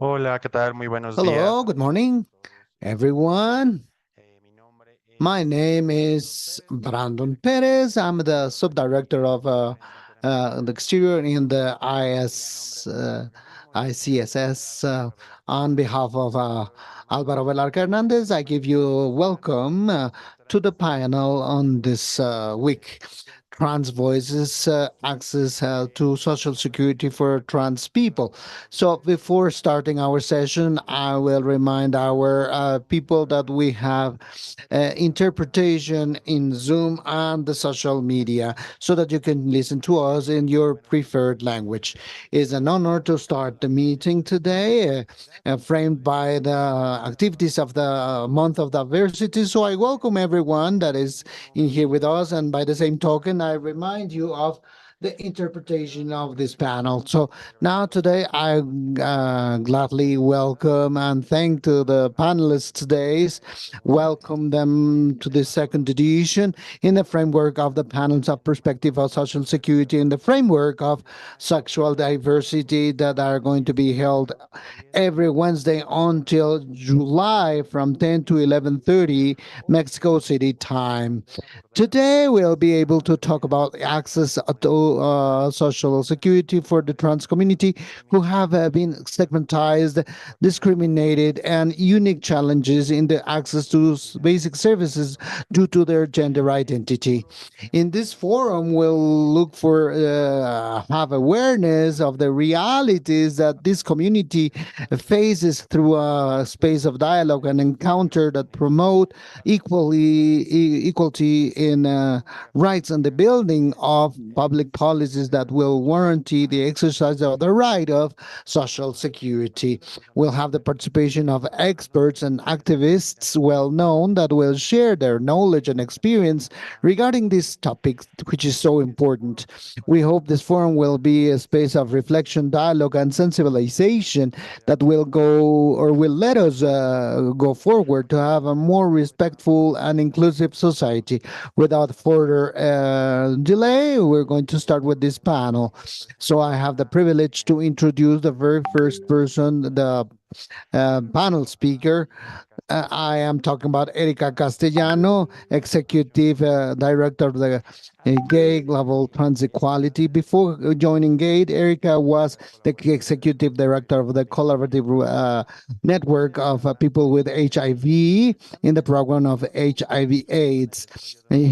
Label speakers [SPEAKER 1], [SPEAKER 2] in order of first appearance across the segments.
[SPEAKER 1] Hola, ¿qué tal? Muy buenos días
[SPEAKER 2] Hello,
[SPEAKER 1] a
[SPEAKER 2] good morning,
[SPEAKER 1] todos y bienvenidos.
[SPEAKER 2] everyone.
[SPEAKER 1] Mi nombre
[SPEAKER 2] My
[SPEAKER 1] es
[SPEAKER 2] name
[SPEAKER 1] Brandon
[SPEAKER 2] is
[SPEAKER 1] Pérez.
[SPEAKER 2] Brandon Perez. I'm the subdirector of the exterior in the ICSS. On behalf of Alvaro Velarca Hernandez, I give you a welcome to the panel on this week. Trans voices access to social security for trans people. So before starting our session, I will remind our people that we have interpretation in Zoom and the social media so that you can listen to us in your preferred language. It's an honor to start the meeting today, framed by the activities of the month of diversity. So I welcome everyone that is in here with us. And by the same token, I remind you of the interpretation of this panel. So now today I gladly welcome and thank to the panelists today. Welcome them to the second edition in the framework of the panels of perspective of social security in the framework of sexual diversity that are going to be held every Wednesday until July from 10 to 11:30 Mexico City time. Today, we'll be able to talk about access to social security for the trans community who have been stigmatized, discriminated, and unique challenges in the access to basic services due to their gender identity. In this forum, we'll look for have awareness of the realities that this community faces through a space of dialogue and encounter that promote equality in rights and the building of public policies that will warranty the exercise of the right of social security. We'll have the participation of experts and activists well known that will share their knowledge and experience regarding this topic, which is so important. We hope this forum will be a space of reflection, dialogue, and sensibilization that will go or will let us go forward to have a more respectful and inclusive society. Without further delay, we're going to start with this panel. So I have the privilege to introduce the very first person, the panel speaker. I am talking about Erika Castellano, Executive Director of the Gay Global Trans Equality. Before joining GATE, Erika was the Executive Director of the Collaborative Network of People with HIV in the program of HIV/AIDS.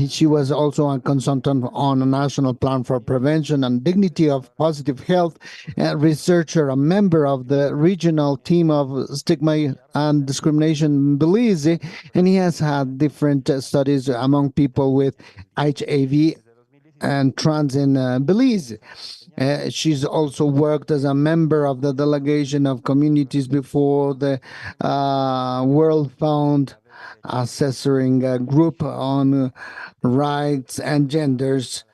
[SPEAKER 2] She was also a consultant on a national plan for prevention and dignity of positive health, a researcher, a member of the regional team of stigma and discrimination in Belize, and he has had different studies among people with HIV and trans in Belize. She's also worked as a member of the delegation of communities before the World Fund assessoring group on rights and genders,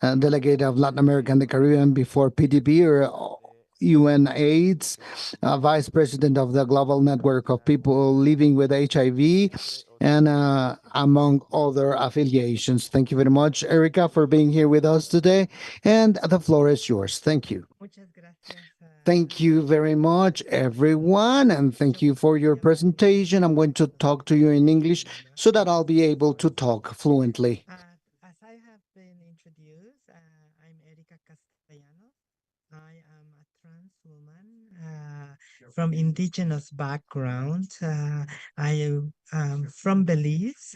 [SPEAKER 2] delegate of Latin America and the Caribbean before PDP or UN AIDS, vice president of the Global Network of People Living with HIV, and among other affiliations. Thank you very much, Erica, for being here with us today. And the floor is yours. Thank you. Thank you very much, everyone, and thank you for your presentation. I'm going to talk to you in English so that I'll be able to talk fluently.
[SPEAKER 3] As I have been introduced, I'm Erika Castellanos. I am a trans woman from indigenous background. I am from Belize,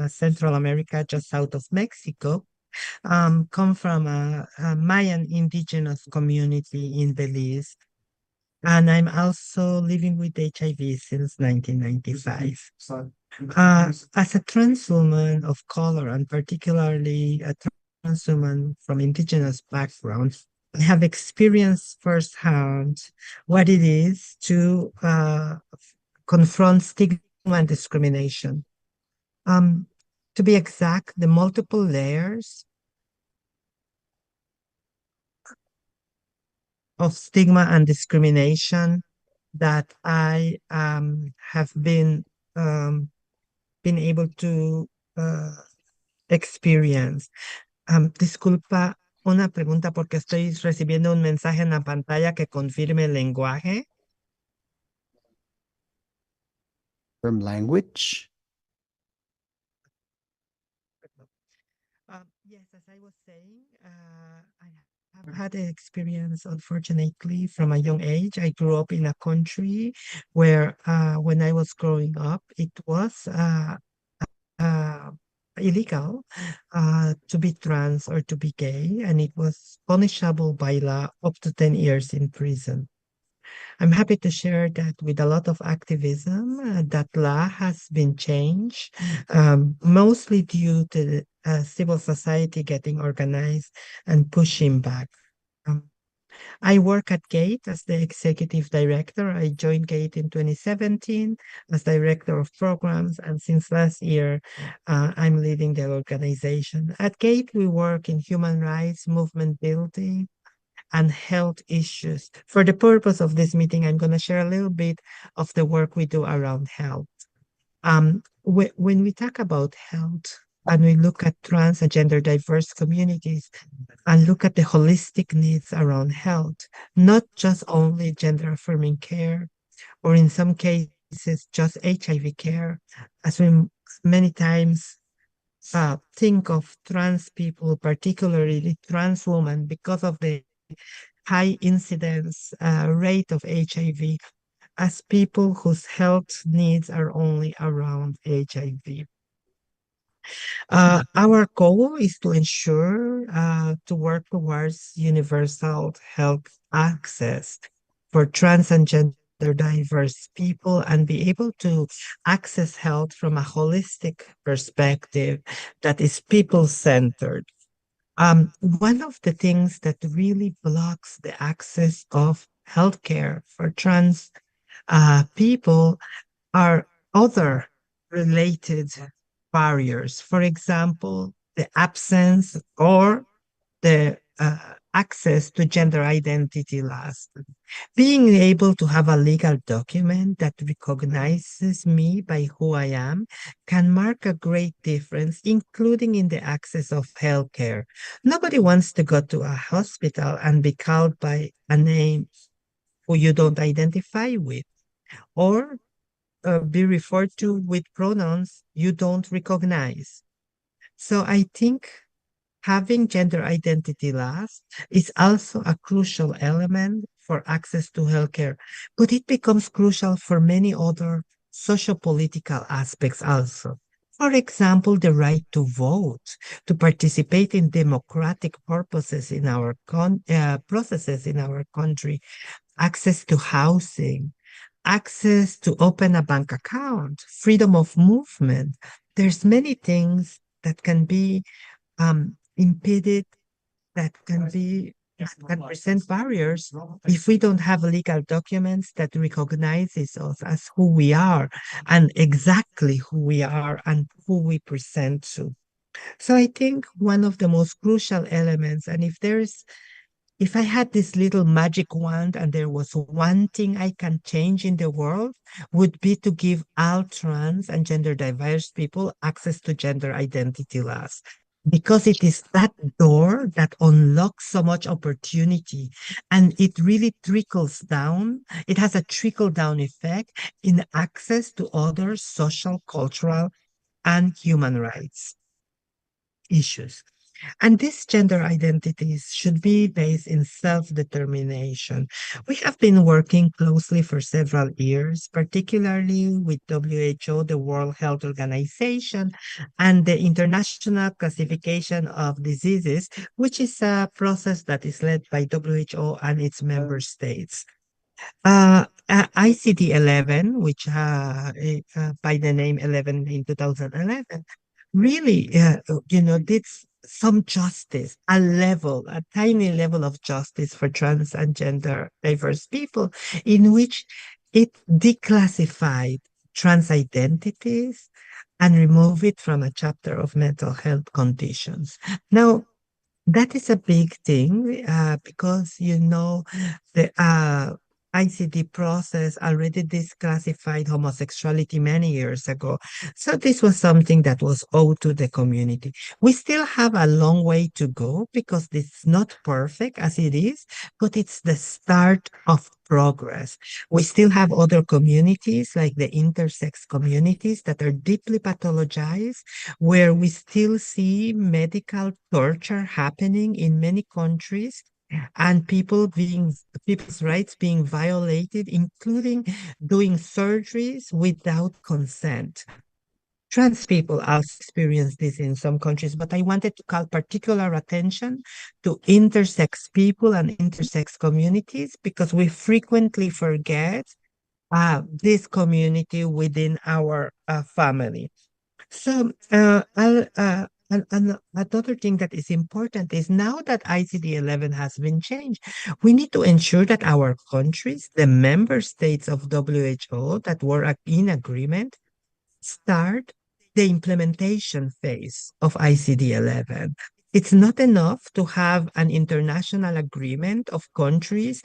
[SPEAKER 3] Central America, just south of Mexico. Come from a Mayan indigenous community in Belize. and I'm also living with HIV since 1995. As a trans woman of color, and particularly a trans woman from indigenous background, I have experienced firsthand what it is to confront stigma and discrimination. Um, to be exact, the multiple layers of stigma and discrimination that I have been able to uh, experience. Disculpa, una pregunta porque estoy recibiendo un mensaje en la pantalla que confirme el lenguaje.
[SPEAKER 2] From language.
[SPEAKER 3] Yes, as I was saying, I have had an experience, unfortunately, from a young age. I grew up in a country where, when I was growing up, it was uh, illegal to be trans or to be gay, and it was punishable by law up to 10 years in prison. I'm happy to share that with a lot of activism, that law has been changed, mostly due to the, civil society getting organized and pushing back. Um, I work at GATE as the executive director. I joined GATE in 2017 as director of programs, and since last year, I'm leading the organization. At GATE, we work in human rights, movement building, and health issues. For the purpose of this meeting, I'm going to share a little bit of the work we do around health. When we talk about health and we look at trans and gender diverse communities and look at the holistic needs around health, not just only gender affirming care, or in some cases, just HIV care, as we many times think of trans people, particularly trans women, because of the high incidence rate of HIV, as people whose health needs are only around HIV. Our goal is to ensure to work towards universal health access for trans and gender diverse people and be able to access health from a holistic perspective that is people-centered. One of the things that really blocks the access of healthcare for trans people are other related barriers. For example, the absence or the access to gender identity laws. Being able to have a legal document that recognizes me by who I am can mark a great difference, including in the access of healthcare. Nobody wants to go to a hospital and be called by a name who you don't identify with, or be referred to with pronouns you don't recognize. So I think having gender identity laws is also a crucial element for access to healthcare, but it becomes crucial for many other socio-political aspects also. For example, the right to vote, to participate in democratic purposes in our processes in our country, access to housing, access to open a bank account, freedom of movement. There's many things that can be impeded, that can present barriers if we don't have legal documents that recognizes us as who we are and exactly who we are and who we present to. So I think one of the most crucial elements, and if I had this little magic wand and there was one thing I can change in the world, would be to give all trans and gender diverse people access to gender identity laws. Because it is that door that unlocks so much opportunity, and it really trickles down. It has a trickle down effect in access to other social, cultural, and human rights issues. And these gender identities should be based in self-determination. We have been working closely for several years, particularly with WHO, the World Health Organization, and the International Classification of Diseases, which is a process that is led by WHO and its member states. ICD 11, which by the name 11 in 2011, really, did some justice, a tiny level of justice for trans and gender diverse people, in which it declassified trans identities and remove it from a chapter of mental health conditions. Now, that is a big thing because the ICD process already disclassified homosexuality many years ago. So this was something that was owed to the community. We still have a long way to go because it's not perfect as it is, but it's the start of progress. We still have other communities like the intersex communities that are deeply pathologized, where we still see medical torture happening in many countries and people's rights being violated, including doing surgeries without consent. Trans people also experience this in some countries, but I wanted to call particular attention to intersex people and intersex communities because we frequently forget this community within our family. So, another thing that is important is now that ICD-11 has been changed, we need to ensure that our countries, the member states of WHO that were in agreement, start the implementation phase of ICD-11. It's not enough to have an international agreement of countries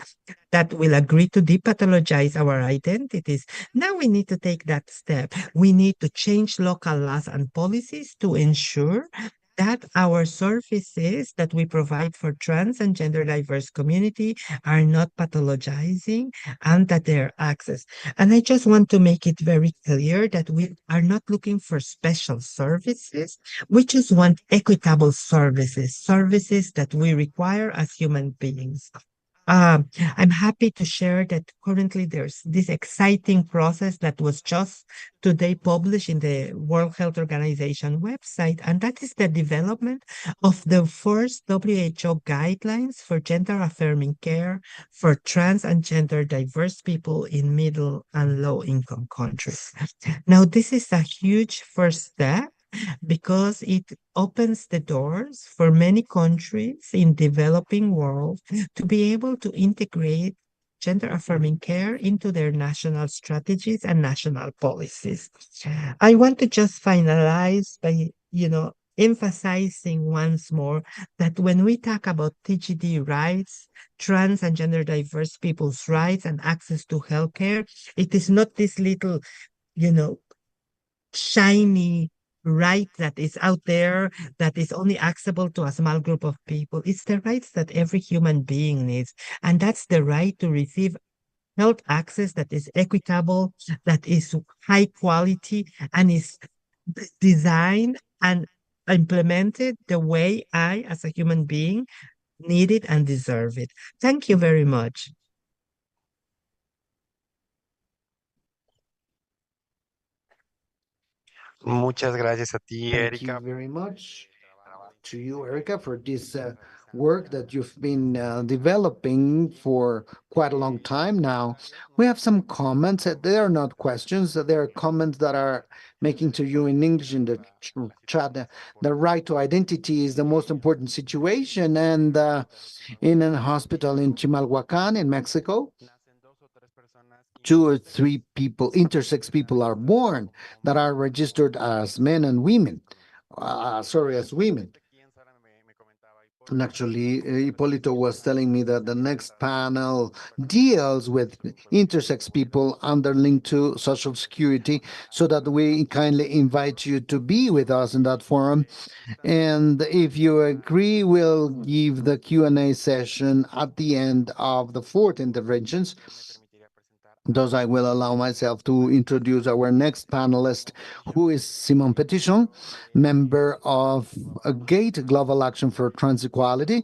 [SPEAKER 3] that will agree to depathologize our identities. Now we need to take that step. We need to change local laws and policies to ensure that our services that we provide for trans and gender diverse community are not pathologizing and that they're access. And I just want to make it very clear that we are not looking for special services. We just want equitable services, services that we require as human beings. I'm happy to share that currently there's this exciting process that was just today published in the World Health Organization website, and that is the development of the first WHO guidelines for gender affirming care for trans and gender diverse people in middle and low income countries. Now, this is a huge first step because it opens the doors for many countries in developing world to be able to integrate gender affirming care into their national strategies and national policies. I want to just finalize by, emphasizing once more that when we talk about TGD rights, trans and gender diverse people's rights and access to healthcare, it is not this little, you know, shiny right that is out there that is only accessible to a small group of people. It's the rights that every human being needs. And that's the right to receive health access that is equitable, that is high quality, and is designed and implemented the way I, as a human being, need it and deserve it. Thank you very much.
[SPEAKER 1] Muchas gracias a ti,
[SPEAKER 2] Thank you
[SPEAKER 1] Erika.
[SPEAKER 2] very much to you, Erica, for this work that you've been developing for quite a long time now. We have some comments. They are not questions. They are comments that are making to you in English in the chat. The right to identity is the most important situation. And in a hospital in Chimalhuacan in Mexico, 2 or 3 people, intersex people, are born that are registered as men and women. Sorry, as women. And actually, Hipólito was telling me that the next panel deals with intersex people under link to Social Security, so that we kindly invite you to be with us in that forum. And if you agree, we'll give the Q&A session at the end of the fourth interventions. Thus, I will allow myself to introduce our next panelist, who is Simon Petition, member of GATE, Global Action for Trans Equality.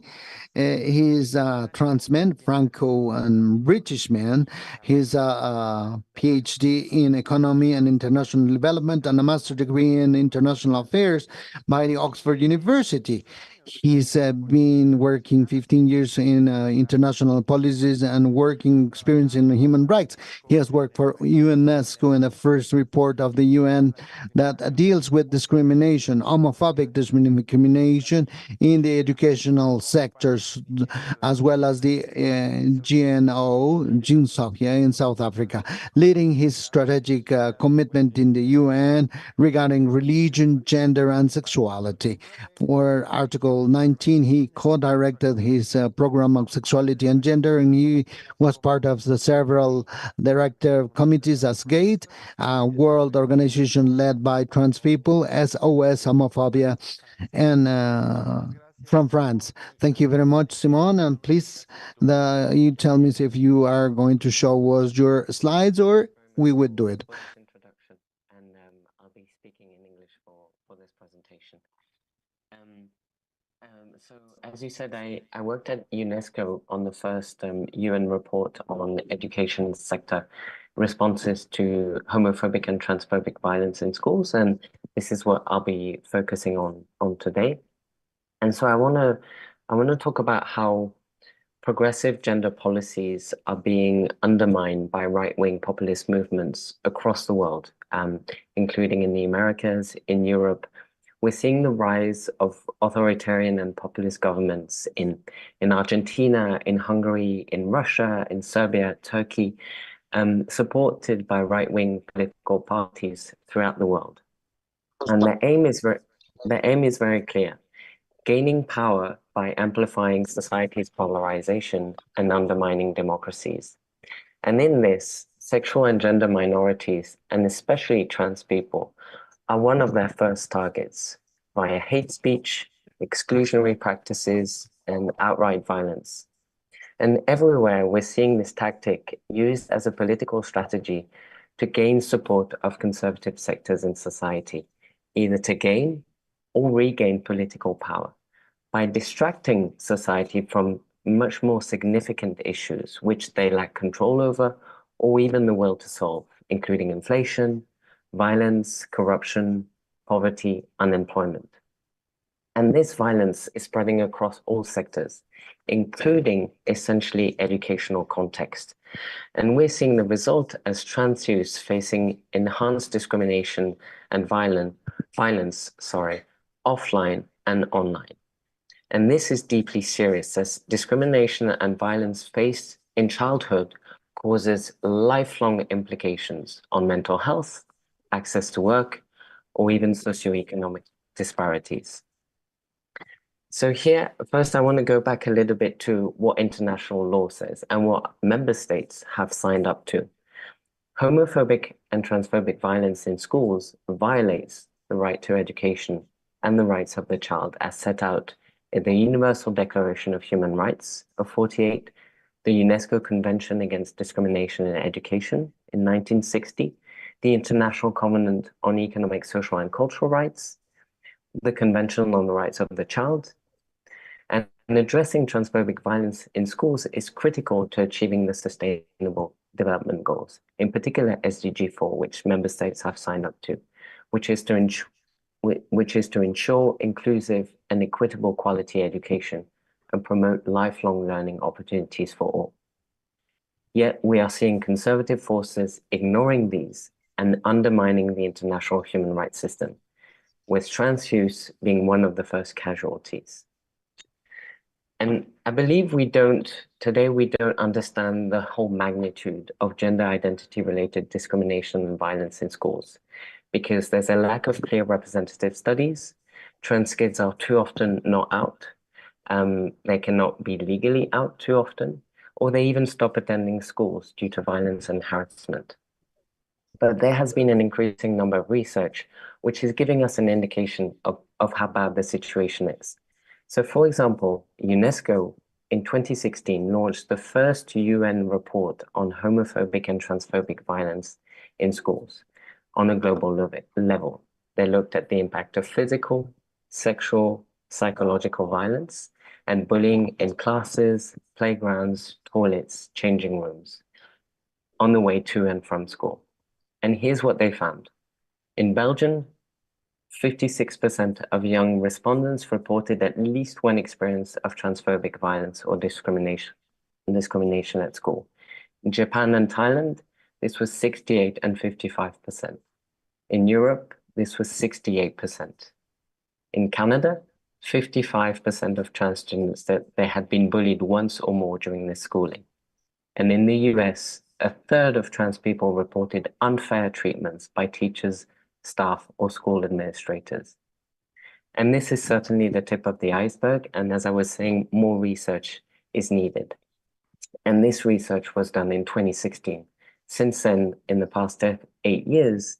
[SPEAKER 2] He's a trans man, Franco and British man. He's a PhD in Economy and International Development and a master's degree in International Affairs by the Oxford University. He's been working 15 years in international policies and working experience in human rights. He has worked for UNESCO in the first report of the UN that deals with discrimination, homophobic discrimination in the educational sectors, as well as the GNO, in South Africa, leading his strategic commitment in the UN regarding religion, gender, and sexuality. For Article 19, he co-directed his program of sexuality and gender, and he was part of the several director committees as GATE, a world organization led by trans people, SOS Homophobia, and from France. Thank you very much, Simon. And please, you tell me if you are going to show us your slides or we would do it.
[SPEAKER 4] For this introduction, and I'll be speaking in English for this presentation. So as you said, I worked at UNESCO on the first UN report on education sector responses to homophobic and transphobic violence in schools, and this is what I'll be focusing on today. And so I want to talk about how progressive gender policies are being undermined by right-wing populist movements across the world, including in the Americas, in Europe. We're seeing the rise of authoritarian and populist governments in Argentina, in Hungary, in Russia, in Serbia, Turkey, supported by right-wing political parties throughout the world. And their aim is very clear: gaining power by amplifying society's polarization and undermining democracies. And in this, sexual and gender minorities, and especially trans people, are one of their first targets via hate speech, exclusionary practices, and outright violence. And everywhere we're seeing this tactic used as a political strategy to gain support of conservative sectors in society, either to gain or regain political power by distracting society from much more significant issues which they lack control over or even the will to solve, including inflation, violence, corruption, poverty, unemployment. And this violence is spreading across all sectors, including essentially educational context. And we're seeing the result as trans youths facing enhanced discrimination and violence, offline and online. And this is deeply serious, as discrimination and violence faced in childhood causes lifelong implications on mental health, access to work, or even socioeconomic disparities. So here, first, I want to go back a little bit to what international law says and what member states have signed up to. Homophobic and transphobic violence in schools violates the right to education and the rights of the child as set out in the Universal Declaration of Human Rights of 48, the UNESCO Convention Against Discrimination in Education in 1960, the International Covenant on Economic, Social, and Cultural Rights, the Convention on the Rights of the Child. And addressing transphobic violence in schools is critical to achieving the Sustainable Development Goals, in particular SDG 4, which member states have signed up to, which is to ensure inclusive and equitable quality education and promote lifelong learning opportunities for all. Yet we are seeing conservative forces ignoring these and undermining the international human rights system, with trans youth being one of the first casualties. And I believe today we don't understand the whole magnitude of gender identity-related discrimination and violence in schools, because there's a lack of clear representative studies. Trans kids are too often not out. They cannot be legally out too often, or they even stop attending schools due to violence and harassment. But there has been an increasing number of research which is giving us an indication of how bad the situation is. So for example, UNESCO in 2016 launched the first UN report on homophobic and transphobic violence in schools on a global level. They looked at the impact of physical, sexual, psychological violence and bullying in classes, playgrounds, toilets, changing rooms on the way to and from school. And here's what they found. In Belgium, 56% of young respondents reported at least one experience of transphobic violence or discrimination at school. In Japan and Thailand, this was 68 and 55%. In Europe, this was 68%. In Canada, 55% of trans students that they had been bullied once or more during their schooling. And in the US, a third of trans people reported unfair treatments by teachers, staff, or school administrators. And this is certainly the tip of the iceberg. And as I was saying, more research is needed. And this research was done in 2016. Since then, in the past 8 years,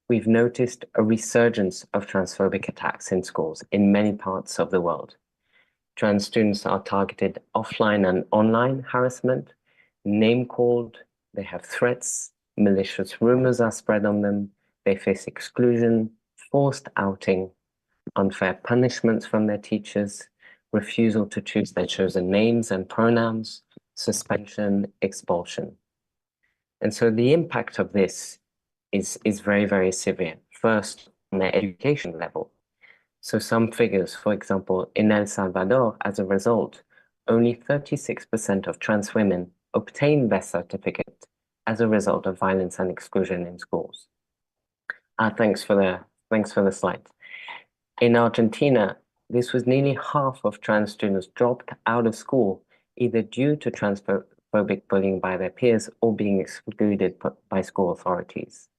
[SPEAKER 4] we've noticed a resurgence of transphobic attacks in schools in many parts of the world. Trans students are targeted offline and online harassment, name-called, they have threats, malicious rumors are spread on them, they face exclusion, forced outing, unfair punishments from their teachers, refusal to choose their chosen names and pronouns, suspension, expulsion. And so the impact of this is very, very severe. First, on their education level. So some figures, for example, in El Salvador, as a result, only 36% of trans women obtain their certificate as a result of violence and exclusion in schools. Thanks for the slide. In Argentina, this was nearly half of trans students dropped out of school, either due to transphobic bullying by their peers or being excluded by school authorities.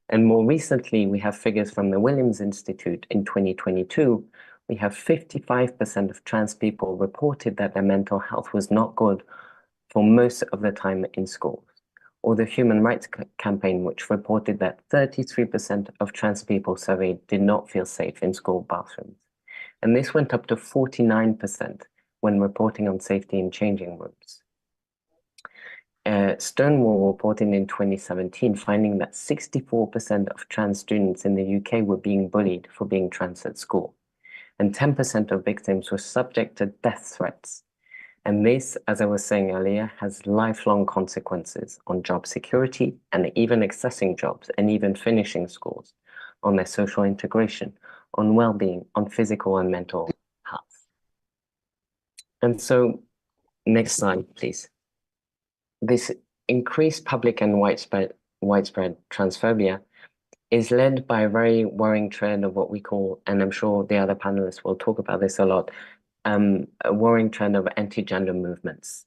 [SPEAKER 4] And more recently, we have figures from the Williams Institute in 2022. We have 55% of trans people reported that their mental health was not good for most of the time in schools. Or the Human Rights Campaign, which reported that 33% of trans people surveyed did not feel safe in school bathrooms. And this went up to 49% when reporting on safety in changing rooms. Stonewall reported in 2017, finding that 64% of trans students in the UK were being bullied for being trans at school. And 10% of victims were subject to death threats. And this, as I was saying earlier, has lifelong consequences on job security and even accessing jobs and even finishing schools, on their social integration, on well-being, on physical and mental health. And so, next slide, please. This increased public and widespread transphobia is led by a very worrying trend of what we call, and I'm sure the other panelists will talk about this a lot, a worrying trend of anti-gender movements.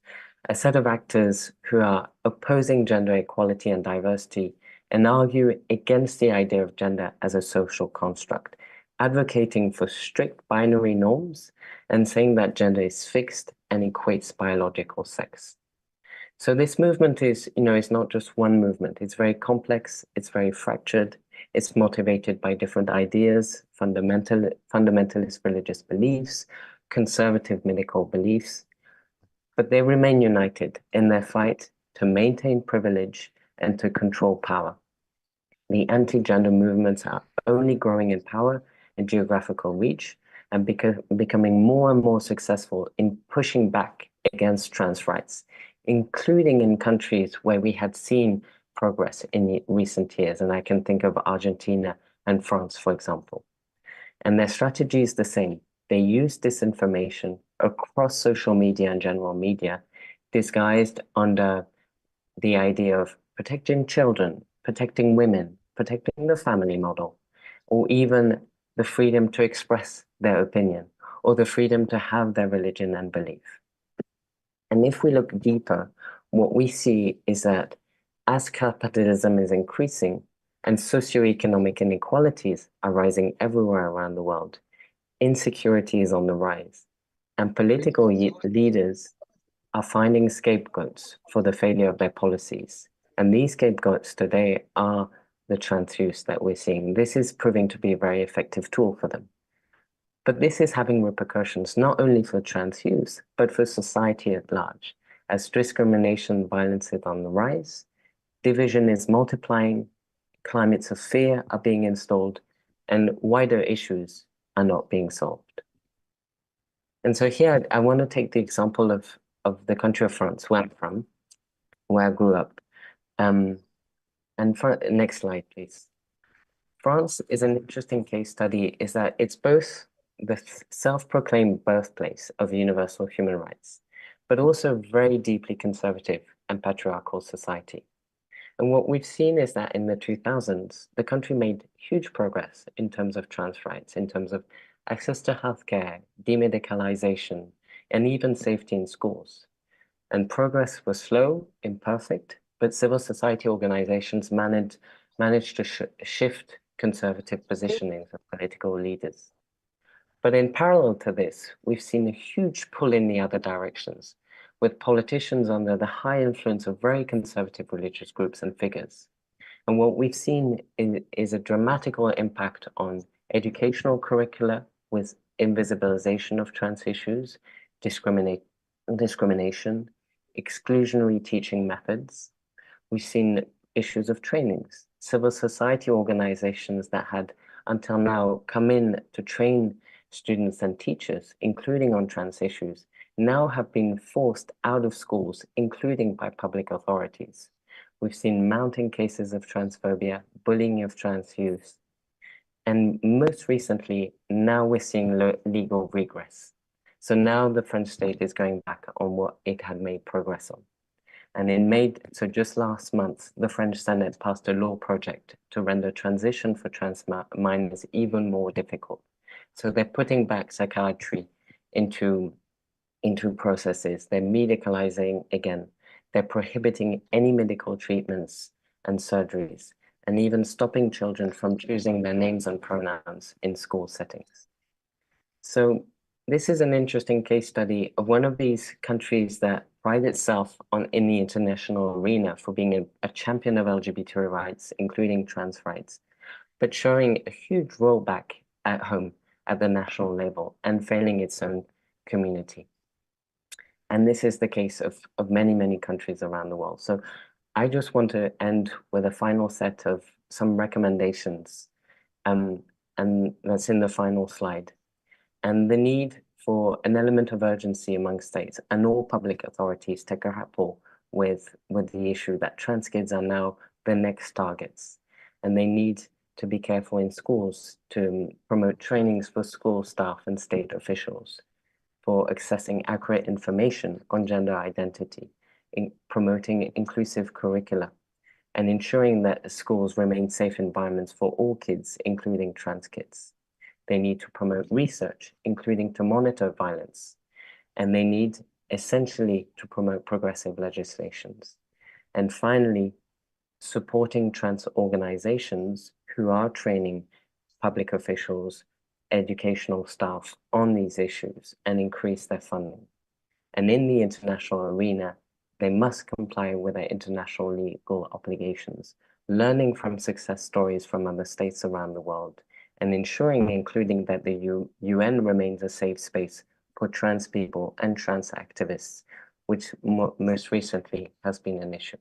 [SPEAKER 4] A set of actors who are opposing gender equality and diversity and argue against the idea of gender as a social construct, advocating for strict binary norms and saying that gender is fixed and equates biological sex. So this movement is, it's not just one movement. It's very complex, it's very fractured, it's motivated by different ideas, fundamentalist religious beliefs, conservative medical beliefs, but they remain united in their fight to maintain privilege and to control power. The anti-gender movements are only growing in power and geographical reach and becoming more and more successful in pushing back against trans rights, including in countries where we had seen progress in recent years. And I can think of Argentina and France, for example. And their strategy is the same. They use disinformation across social media and general media, disguised under the idea of protecting children, protecting women, protecting the family model, or even the freedom to express their opinion, or the freedom to have their religion and belief. And if we look deeper, what we see is that as capitalism is increasing and socioeconomic inequalities are rising everywhere around the world, insecurity is on the rise, and political leaders are finding scapegoats for the failure of their policies. And these scapegoats today are the trans youth that we're seeing. This is proving to be a very effective tool for them. But this is having repercussions not only for trans youth, but for society at large. As discrimination violence is on the rise, division is multiplying, climates of fear are being installed, and wider issues are not being solved. And so here, I want to take the example of the country of France, where I'm from, where I grew up. Next slide, please. France is an interesting case study, is that it's both the self-proclaimed birthplace of universal human rights, but also very deeply conservative and patriarchal society. And what we've seen is that in the 2000s, the country made huge progress in terms of trans rights, in terms of access to healthcare, demedicalization, and even safety in schools. And progress was slow, imperfect, but civil society organizations managed to shift conservative positioning of political leaders. But in parallel to this, we've seen a huge pull in the other directions, with politicians under the high influence of very conservative religious groups and figures. And what we've seen is a dramatical impact on educational curricula with invisibilization of trans issues, discrimination, exclusionary teaching methods. We've seen issues of trainings, civil society organizations that had until now come in to train students and teachers, including on trans issues, now have been forced out of schools, including by public authorities. We've seen mounting cases of transphobia, bullying of trans youth, and most recently, now we're seeing legal regress. So now the French state is going back on what it had made progress on. And in May, so just last month, the French Senate passed a law project to render transition for trans minors even more difficult. So they're putting back psychiatry into processes. They're medicalizing again. They're prohibiting any medical treatments and surgeries, and even stopping children from choosing their names and pronouns in school settings. So this is an interesting case study of one of these countries that pride itself in the international arena for being a champion of LGBT rights, including trans rights, but showing a huge rollback at home at the national level and failing its own community. And this is the case of many, many countries around the world. So I just want to end with a final set of some recommendations, and that's in the final slide. And the need for an element of urgency among states and all public authorities to grapple with the issue that trans kids are now the next targets. And they need to be careful in schools to promote trainings for school staff and state officials, for accessing accurate information on gender identity, in promoting inclusive curricula, and ensuring that schools remain safe environments for all kids, including trans kids. They need to promote research, including to monitor violence, and they need essentially to promote progressive legislations. And finally, supporting trans organizations who are training public officials, educational staff on these issues and increase their funding. And in the international arena, they must comply with their international legal obligations, learning from success stories from other states around the world, and ensuring, including that the UN remains a safe space for trans people and trans activists, which most recently has been an issue.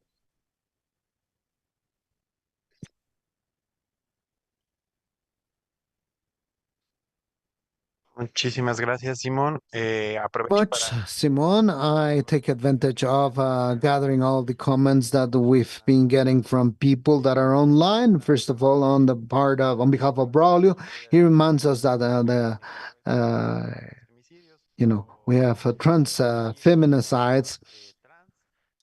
[SPEAKER 1] Muchísimas gracias, Simón. Aprovecho
[SPEAKER 2] Much,
[SPEAKER 1] para
[SPEAKER 2] Simon. I take advantage of gathering all the comments that we've been getting from people that are online. First of all, on behalf of Braulio, he reminds us that we have trans feminicides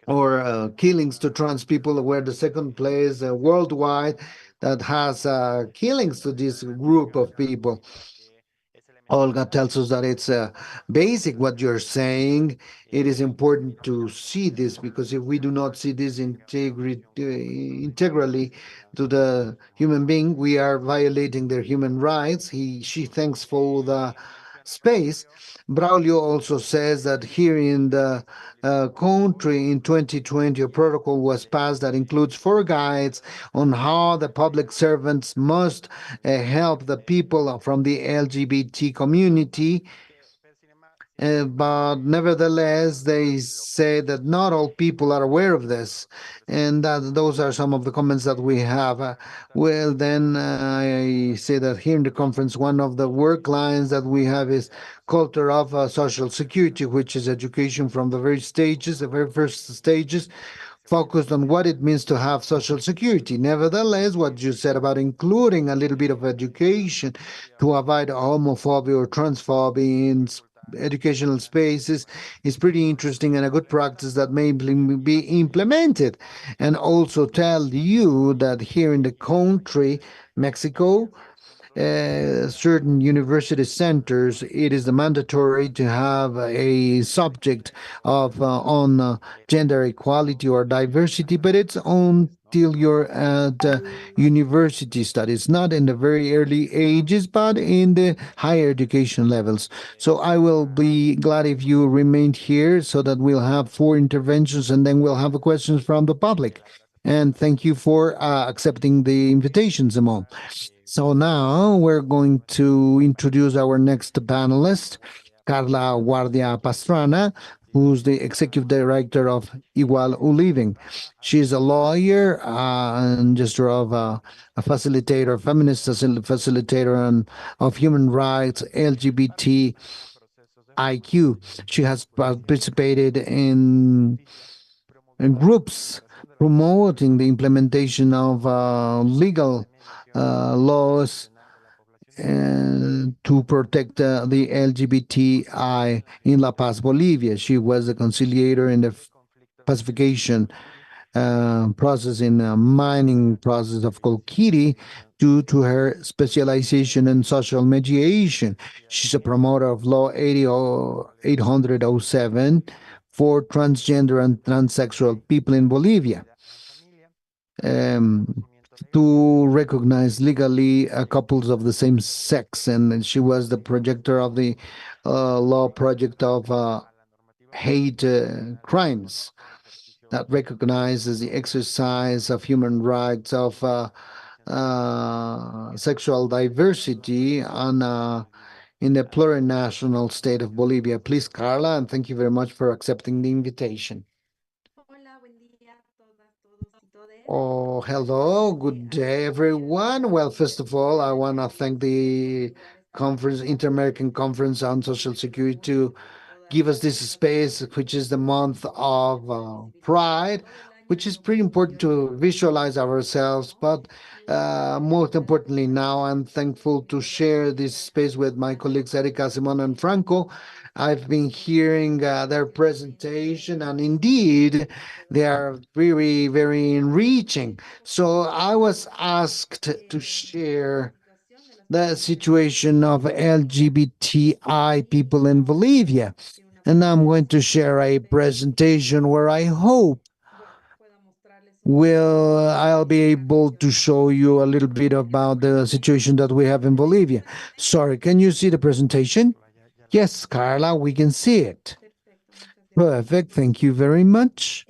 [SPEAKER 2] or killings to trans people. We're the second place worldwide that has killings to this group of people. Olga tells us that it's basic what you're saying. It is important to see this, because if we do not see this integrally to the human being, we are violating their human rights. She thanks for the space. Braulio also says that here in the country in 2020, a protocol was passed that includes 4 guides on how the public servants must help the people from the LGBT community. But nevertheless, they say that not all people are aware of this, and that those are some of the comments that we have. Well, then I say that here in the conference, one of the work lines that we have is culture of social security, which is education from the very first stages, focused on what it means to have social security. Nevertheless, what you said about including a little bit of education to avoid homophobia or transphobia in educational spaces is pretty interesting and a good practice that may be implemented. And also tell you that here in the country, Mexico, certain university centers, it is mandatory to have a subject of on gender equality or diversity, but it's until you're at university studies, not in the very early ages, but in the higher education levels. So I will be glad if you remained here so that we'll have four interventions and then we'll have questions from the public. And thank you for accepting the invitation, Simone. So now we're going to introduce our next panelist, Carla Guardia Pastrana, who's the executive director of Igual Living. She's a lawyer and just of a facilitator, feminist facilitator of human rights, LGBTIQ. She has participated in groups promoting the implementation of legal laws to protect the LGBTI in La Paz, Bolivia. She was a conciliator in the pacification process in mining process of Colquiri due to her specialization in social mediation. She's a promoter of Law 807 for transgender and transsexual people in Bolivia. To recognize legally couples of the same sex, and she was the projector of the law project of hate crimes that recognizes the exercise of human rights of sexual diversity in the plurinational state of Bolivia. Please, Carla, and thank you very much for accepting the invitation. Oh, hello. Good day, everyone. Well, first of all, I want to thank the Inter-American Conference on Social Security to give us this space, which is the month of Pride, which is pretty important to visualize ourselves. But most importantly, now I'm thankful to share this space with my colleagues Erika, Simon, and Franco. I've been hearing their presentation, and indeed, they are very, very enriching. So I was asked to share the situation of LGBTI people in Bolivia. And I'm going to share a presentation where I hope I'll be able to show you a little bit about the situation that we have in Bolivia. Sorry, can you see the presentation? Yes, Carla, we can see it. Perfect, thank you very much.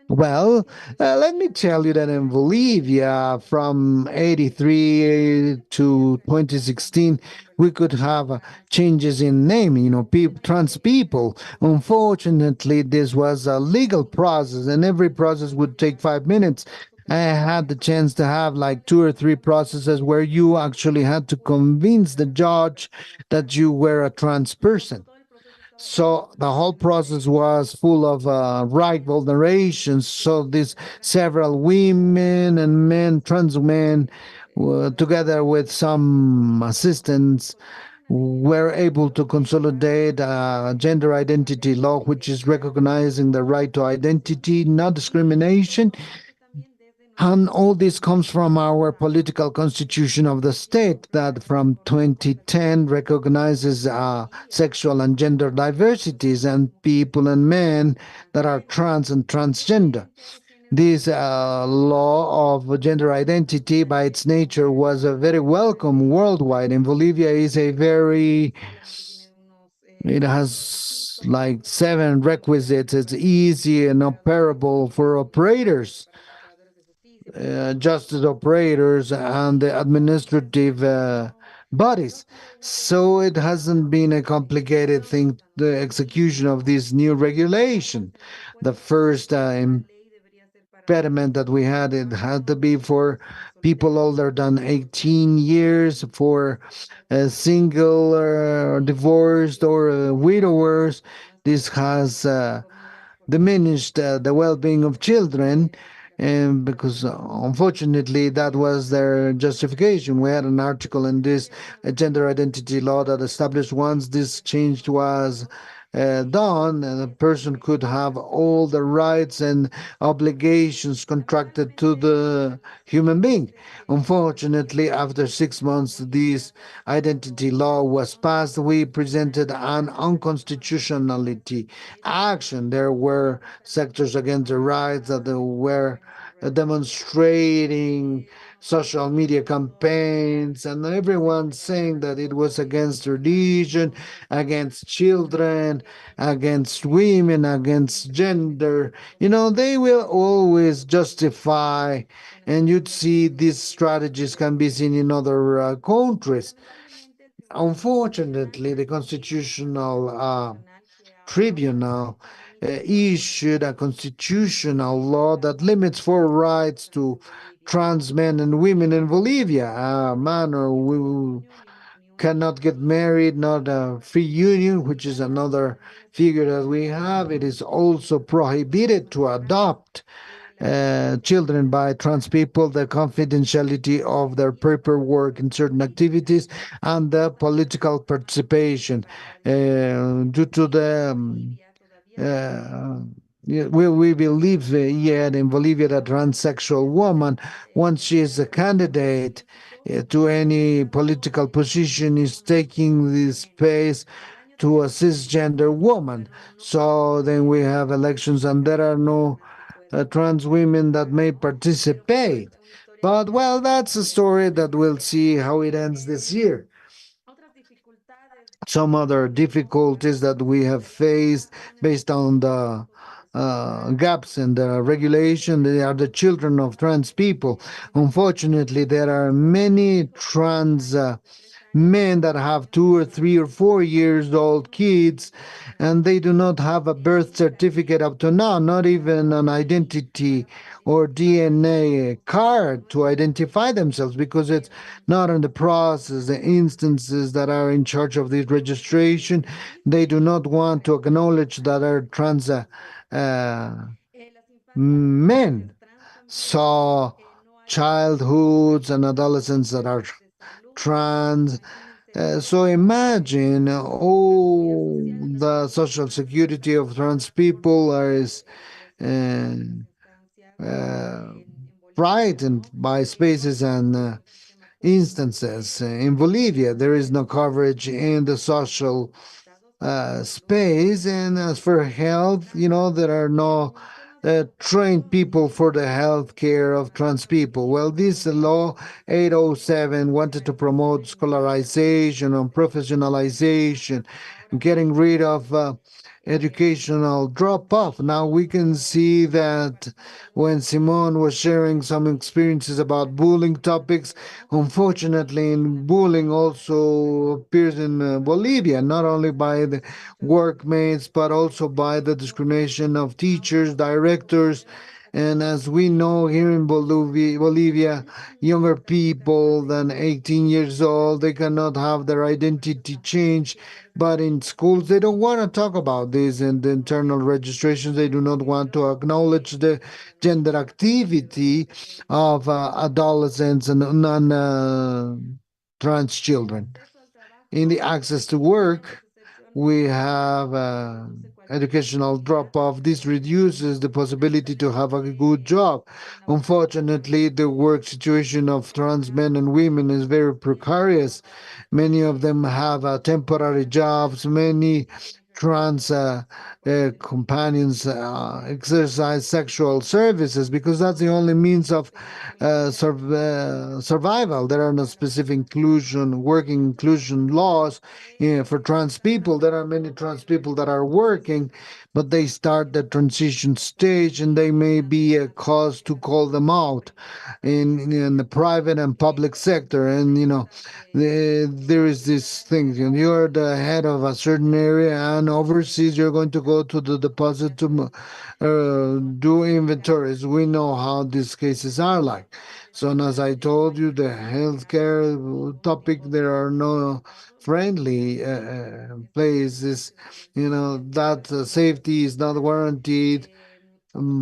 [SPEAKER 2] Well, let me tell you that in Bolivia, from 83 to 2016, we could have changes in naming, trans people. Unfortunately, this was a legal process, and every process would take 5 minutes. I had the chance to have like 2 or 3 processes where you actually had to convince the judge that you were a trans person. So the whole process was full of right vulnerations. So these several women and men, trans men, together with some assistants, were able to consolidate a gender identity law, which is recognizing the right to identity, not discrimination. And all this comes from our political constitution of the state that from 2010 recognizes sexual and gender diversities and people and men that are trans and transgender. This law of gender identity by its nature was a very welcome worldwide. In Bolivia it has like 7 requisites. It's easy and operable for operators. Justice operators and the administrative bodies. So it hasn't been a complicated thing, the execution of this new regulation. The first impediment that we had, it had to be for people older than 18 years, for single, divorced, or widowers. This has diminished the well-being of children, and because unfortunately that was their justification. We had an article in this gender identity law that established once this change was done, and a person could have all the rights and obligations contracted to the human being. Unfortunately, after 6 months, this identity law was passed. We presented an unconstitutionality action. There were sectors against the rights that were demonstrating, social media campaigns, and everyone saying that it was against religion, against children, against women, against gender. They will always justify, and you'd see these strategies can be seen in other countries. Unfortunately, the Constitutional Tribunal issued a constitutional law that limits four rights to trans men and women in Bolivia. A man or woman cannot get married, not a free union, which is another figure that we have. It is also prohibited to adopt children by trans people, the confidentiality of their paperwork in certain activities, and the political participation due to the we believe yet in Bolivia that transsexual woman, once she is a candidate to any political position, is taking the space to a cisgender woman. So then we have elections, and there are no trans women that may participate. But well, that's a story that we'll see how it ends this year. Some other difficulties that we have faced based on the gaps in the regulation, they are the children of trans people. Unfortunately, there are many trans men that have 2 or 3 or 4 years old kids, and they do not have a birth certificate up to now, not even an identity or DNA card to identify themselves, because it's not in the process. The instances that are in charge of this registration, they do not want to acknowledge that are trans men. So childhoods and adolescents that are trans. So imagine all the social security of trans people is uh, uh, frightened by spaces and instances. In Bolivia, there is no coverage in the social space. And as for health, there are no trained people for the health care of trans people. Well, this law 807 wanted to promote scholarization and professionalization, getting rid of educational drop off. Now we can see that when Simone was sharing some experiences about bullying topics, unfortunately, bullying also appears in Bolivia, not only by the workmates, but also by the discrimination of teachers, directors. And as we know here in Bolivia, younger people than 18 years old, they cannot have their identity changed. But in schools, they don't want to talk about this. In the internal registrations, they do not want to acknowledge the gender activity of adolescents and non trans children. In the access to work, we have educational drop off. This reduces the possibility to have a good job. Unfortunately, the work situation of trans men and women is very precarious. Many of them have temporary jobs. Many trans companions exercise sexual services because that's the only means of survival. There are no specific working inclusion laws for trans people. There are many trans people that are working, but they start the transition stage, and they may be a cause to call them out in the private and public sector. And there is this thing, you're the head of a certain area, and overseas you're going to go to the deposit to do inventories. We know how these cases are like. So, and as I told you, the healthcare topic, there are no friendly places, that safety is not guaranteed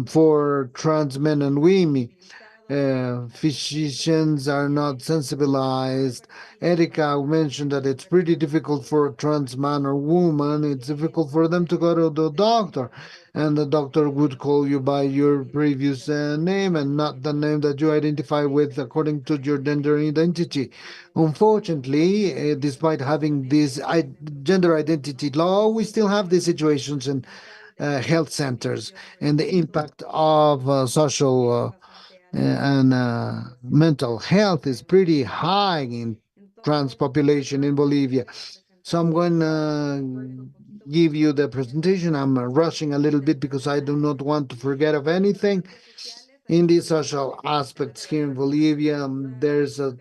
[SPEAKER 2] for trans men and women. Physicians are not sensibilized. Erica mentioned that it's pretty difficult for a trans man or woman. It's difficult for them to go to the doctor, and the doctor would call you by your previous name and not the name that you identify with according to your gender identity. Unfortunately, despite having this gender identity law, we still have these situations in health centers, and the impact of social and mental health is pretty high in trans population in Bolivia. So I'm going to give you the presentation. I'm rushing a little bit because I do not want to forget of anything. In the social aspects here in Bolivia, there's a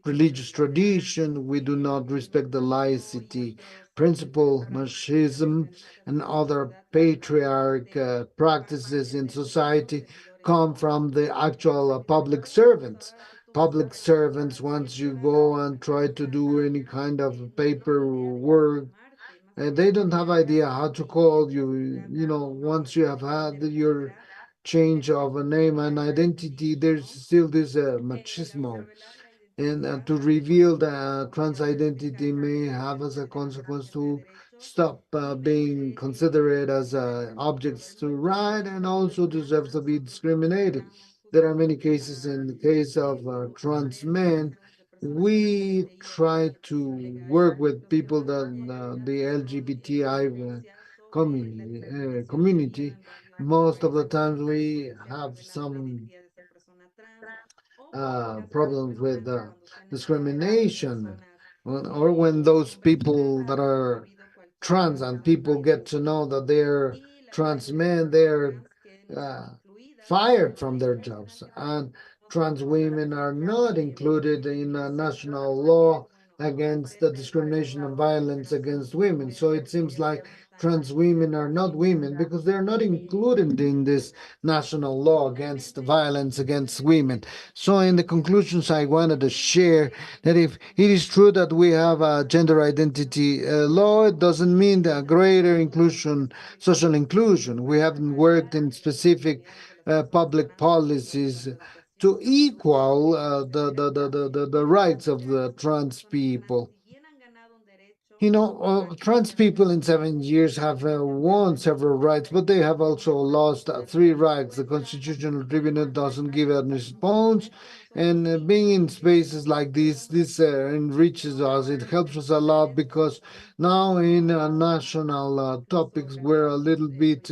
[SPEAKER 2] religious tradition. We do not respect the laicity principle, machismo, and other patriarch practices in society come from the actual public servants. Public servants, once you go and try to do any kind of paperwork, they don't have idea how to call you. Once you have had your change of a name and identity, there's still this machismo, and to reveal the trans identity may have as a consequence to stop being considered as objects to right, and also deserve to be discriminated. There are many cases. In the case of trans men, we try to work with people that the LGBTI community. Most of the times we have some problems with discrimination, or when those people that are trans and people get to know that they're trans men, they're uh, fired from their jobs. And trans women are not included in a national law against the discrimination and violence against women. So it seems like trans women are not women because they're not included in this national law against violence against women. So in the conclusions, I wanted to share that if it is true that we have a gender identity law, it doesn't mean the greater inclusion, social inclusion. We haven't worked in specific public policies to equal the rights of the trans people. Trans people in 7 years have won several rights, but they have also lost three rights. The Constitutional Tribunal doesn't give a response, and being in spaces like this enriches us. It helps us a lot because now in national topics, we're a little bit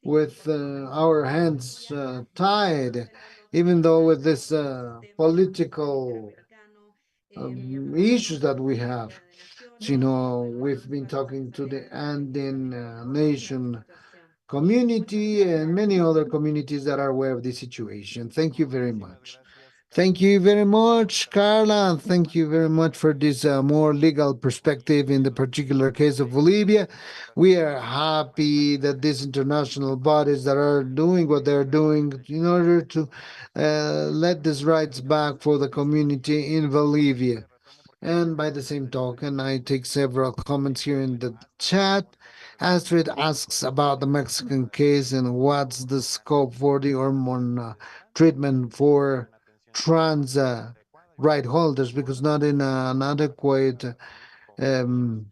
[SPEAKER 2] with our hands tied, even though with this political issues that we have. We've been talking to the Andean nation community and many other communities that are aware of the situation. Thank you very much. Thank you very much, Carla, and thank you very much for this more legal perspective in the particular case of Bolivia. We are happy that these international bodies that are doing what they're doing in order to let these rights back for the community in Bolivia. And by the same token, I take several comments here in the chat. Astrid asks about the Mexican case and what's the scope for the hormone treatment for trans right holders, because not in an adequate um,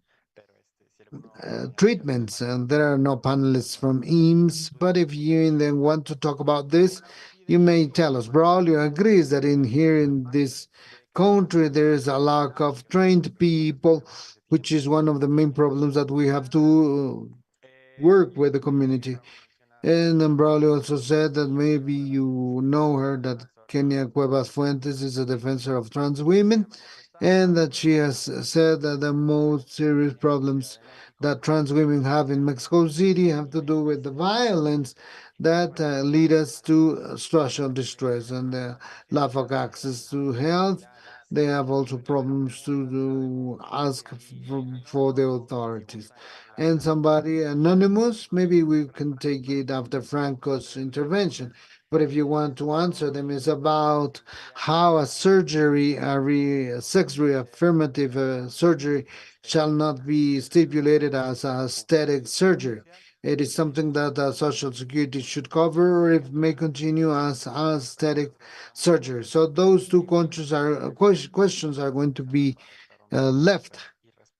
[SPEAKER 2] treatments, and there are no panelists from IMSS. But if you then want to talk about this, you may tell us. Braulio agrees that in here in this country there is a lack of trained people, which is one of the main problems that we have to work with the community. And then Braulio also said that maybe you know her, that Kenia Cuevas Fuentes is a defensor of trans women, and that she has said that the most serious problems that trans women have in Mexico City have to do with the violence that lead us to social distress and lack of access to health. They have also problems to ask for the authorities. And somebody anonymous, maybe we can take it after Franco's intervention. but if you want to answer them, it's about how a surgery, a sex reaffirmative surgery, shall not be stipulated as a aesthetic surgery. It is something that Social Security should cover, or it may continue as aesthetic surgery. So those two questions are going to be left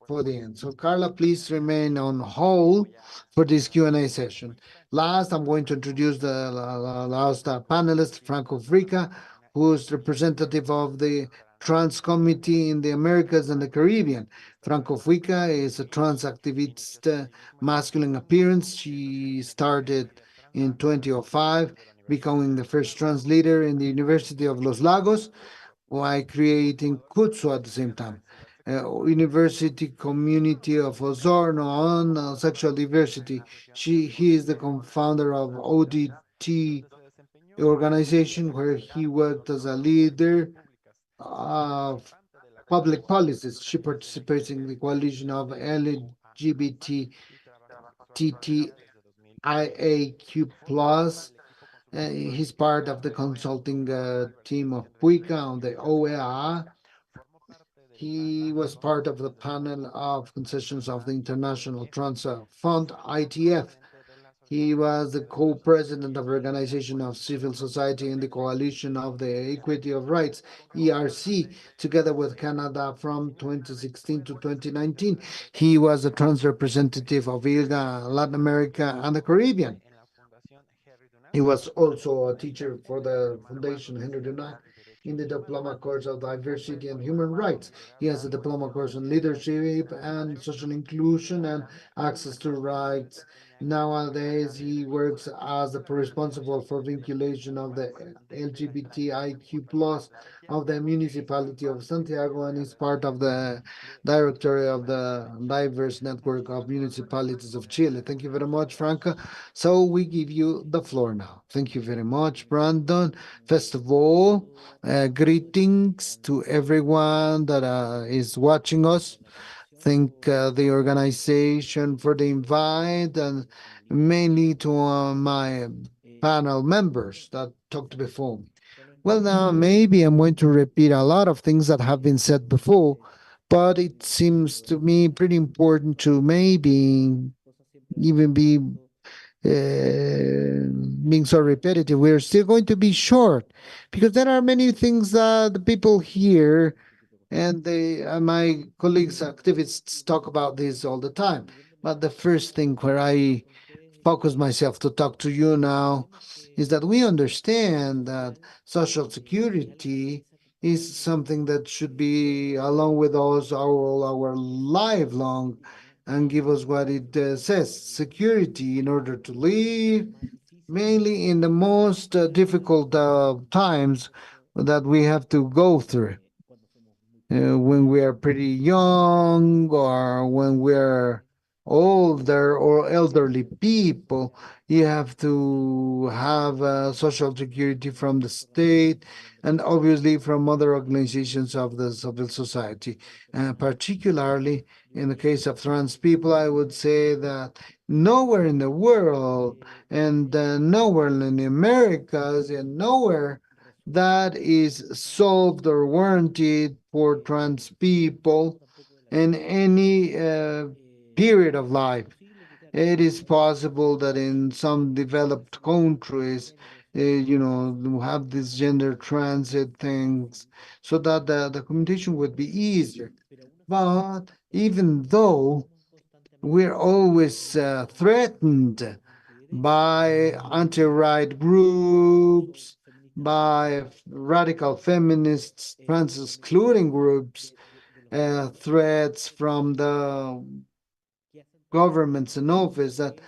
[SPEAKER 2] for the end. So Carla, please remain on hold for this Q&A session. Last, I'm going to introduce the last panelist, Franco Frica, who's representative of the Trans Committee in the Americas and the Caribbean. Franco Frica is a trans activist, masculine appearance. She started in 2005, becoming the first trans leader in the University of Los Lagos, while creating Kutsu at the same time. University Community of Osorno on sexual diversity. He is the co-founder of ODT organization, where he worked as a leader of public policies. She participates in the coalition of LGBTTTIQA+. He's part of the consulting team of PUICA on the OEA. He was part of the panel of concessions of the International Transfer Fund, ITF. He was the co-president of the Organization of Civil Society in the Coalition of the Equity of Rights, ERC, together with Canada from 2016 to 2019. He was the trans representative of ILGA, Latin America, and the Caribbean. He was also a teacher for the Foundation Henry Dunant in the diploma course of diversity and human rights. He has a diploma course on leadership and social inclusion and access to rights. Nowadays, he works as the responsible for vinculation of the LGBTIQ plus of the municipality of Santiago, and is part of the directory of the diverse network of municipalities of Chile. Thank you very much, Franca. So we give you the floor now. Thank you very much, Brandon. First of all, greetings to everyone that is watching us. Thank the organization for the invite, and mainly to my panel members that talked before me. Well, now maybe I'm going to repeat a lot of things that have been said before, but it seems to me pretty important to maybe even be being so repetitive. We're still going to be short because there are many things that the people here and my colleagues, activists, talk about this all the time. But the first thing where I focus myself to talk to you now is that we understand that Social Security is something that should be along with us our lifelong, and give us what it says, security in order to live, mainly in the most difficult times that we have to go through. When we are pretty young, or when we're older or elderly people, you have to have social security from the state and obviously from other organizations of the civil society. Particularly in the case of trans people, I would say that nowhere in the world, and nowhere in the Americas, and nowhere that is solved or warranted for trans people in any period of life. It is possible that in some developed countries, have these gender transit things so that the communication would be easier. But even though we're always threatened by anti-right groups, by radical feminists, trans excluding groups, threats from the governments in office that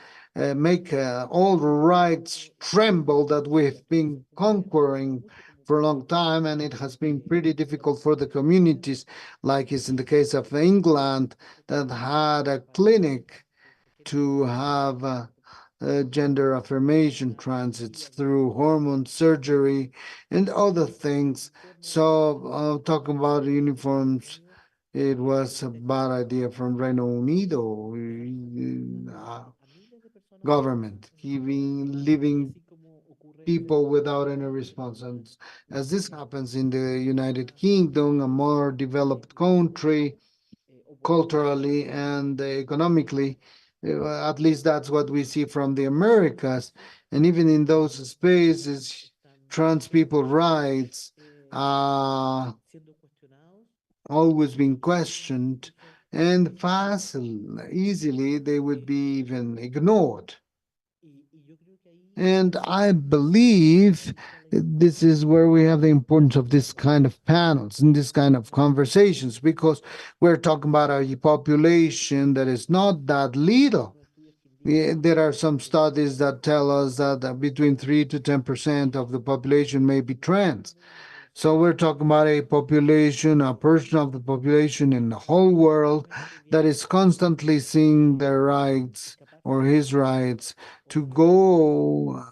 [SPEAKER 2] make all the rights tremble that we've been conquering for a long time, and it has been pretty difficult for the communities, like is in the case of England, that had a clinic to have gender affirmation transits through hormone surgery and other things. So, talking about uniforms, it was a bad idea from Reino Unido government, giving living people without any response. And as this happens in the United Kingdom, a more developed country, culturally and economically, at least that's what we see from the Americas. And even in those spaces, trans people rights are always being questioned, and easily they would be even ignored. And I believe this is where we have the importance of this kind of panels and this kind of conversations, because we're talking about a population that is not that little. There are some studies that tell us that between 3 to 10% of the population may be trans. So we're talking about a population, a portion of the population in the whole world that is constantly seeing their rights or his rights to go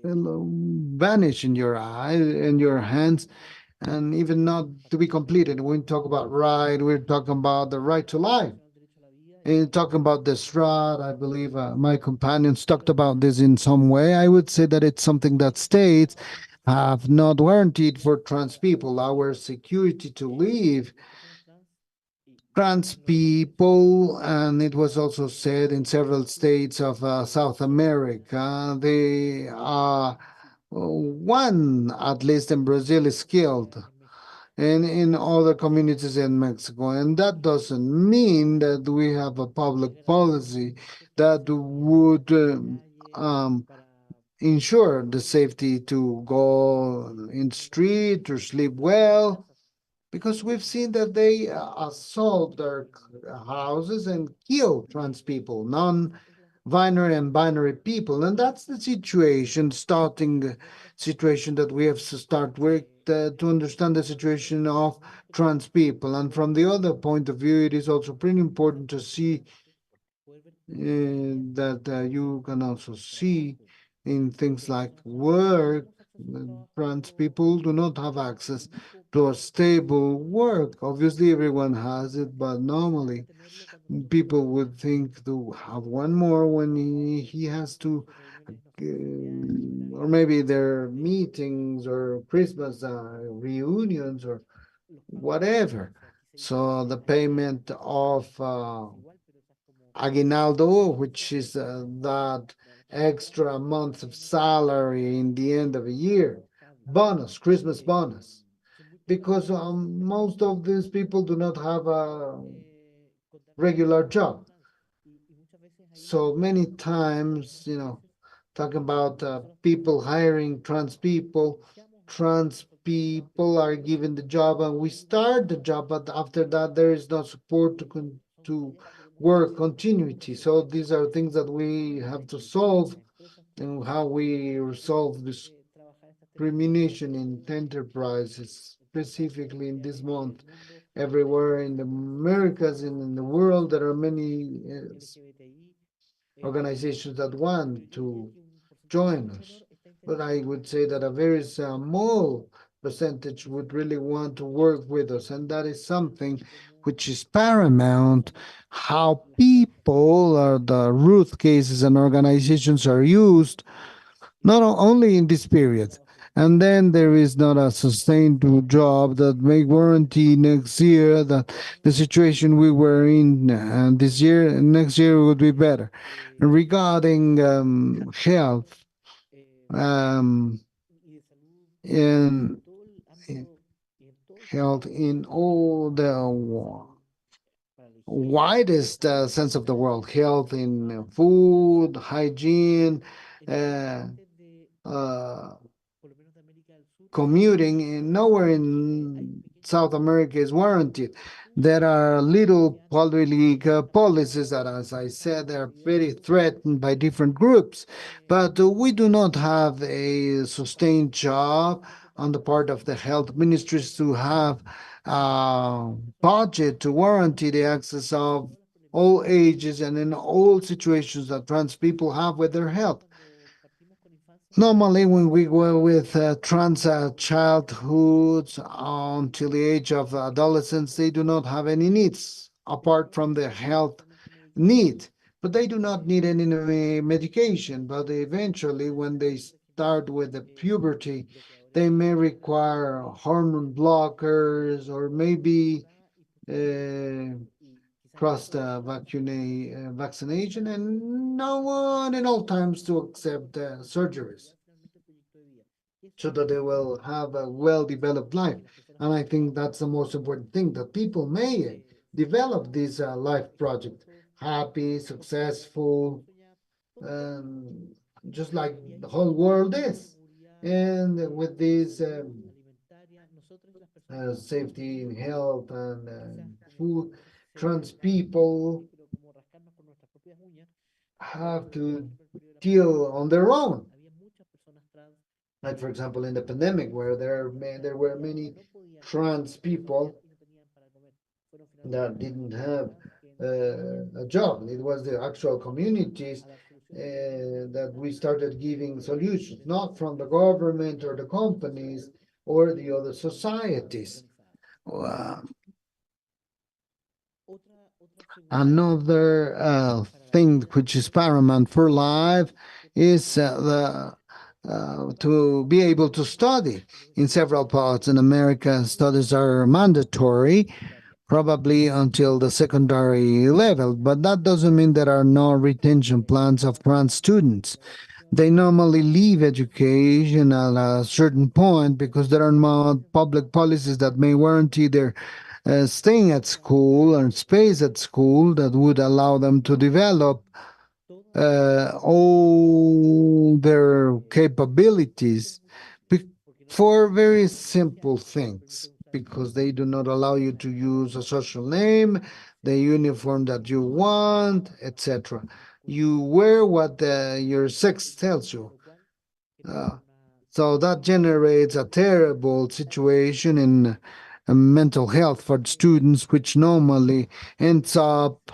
[SPEAKER 2] vanish in your eyes, in your hands, and even not to be completed. When we talk about right, we're talking about the right to life. And talking about this right, I believe my companions talked about this in some way. I would say that it's something that states have not warranted for trans people. Our security to live, trans people, and it was also said in several states of South America, they are one, at least in Brazil, is killed, and in other communities in Mexico. And that doesn't mean that we have a public policy that would ensure the safety to go in the street or sleep well, because we've seen that they assault their houses and kill trans people, non-binary and binary people. And that's the situation, starting situation that we have to start with to understand the situation of trans people. And from the other point of view, it is also pretty important to see that you can also see in things like work, trans people do not have access to a stable work. Obviously, everyone has it, but normally people would think to have one more when he has to, or maybe their meetings or Christmas reunions or whatever. So the payment of aguinaldo, which is that extra month of salary in the end of a year, bonus, Christmas bonus, because most of these people do not have a regular job. So many times, talking about people hiring trans people are given the job and we start the job, but after that there is no support to work continuity. So these are things that we have to solve, and how we resolve discrimination in enterprises, specifically in this month. Everywhere in the Americas and in the world, there are many organizations that want to join us. But I would say that a very small percentage would really want to work with us. And that is something which is paramount, how people or the root cases and organizations are used, not only in this period. And then there is not a sustained job that may guarantee next year that the situation we were in this year, next year would be better. Regarding health, um, in health in all the widest sense of the word, health in food, hygiene, uh, uh, commuting, and nowhere in South America is warranted. There are little public policies that, as I said, are very threatened by different groups. But we do not have a sustained job on the part of the health ministries to have a budget to warranty the access of all ages and in all situations that trans people have with their health. Normally, when we go with trans childhoods until the age of adolescence, they do not have any needs apart from the health need, but they do not need any medication. But eventually, when they start with the puberty, they may require hormone blockers or maybe cross the vaccination, and no one in all times to accept surgeries so that they will have a well-developed life. And I think that's the most important thing, that people may develop this life project, happy, successful, um, just like the whole world is. And with this safety and health and food, trans people have to deal on their own. Like, for example, in the pandemic, where there were many trans people that didn't have a job. It was the actual communities that we started giving solutions, not from the government or the companies or the other societies. Another thing which is paramount for life is to be able to study. In several parts in America, studies are mandatory, probably until the secondary level, but that doesn't mean there are no retention plans of trans students. They normally leave education at a certain point because there are no public policies that may warranty their staying at school or space at school that would allow them to develop all their capabilities for very simple things, because they do not allow you to use a social name, the uniform that you want, etc. You wear what your sex tells you. So that generates a terrible situation in mental health for students, which normally ends up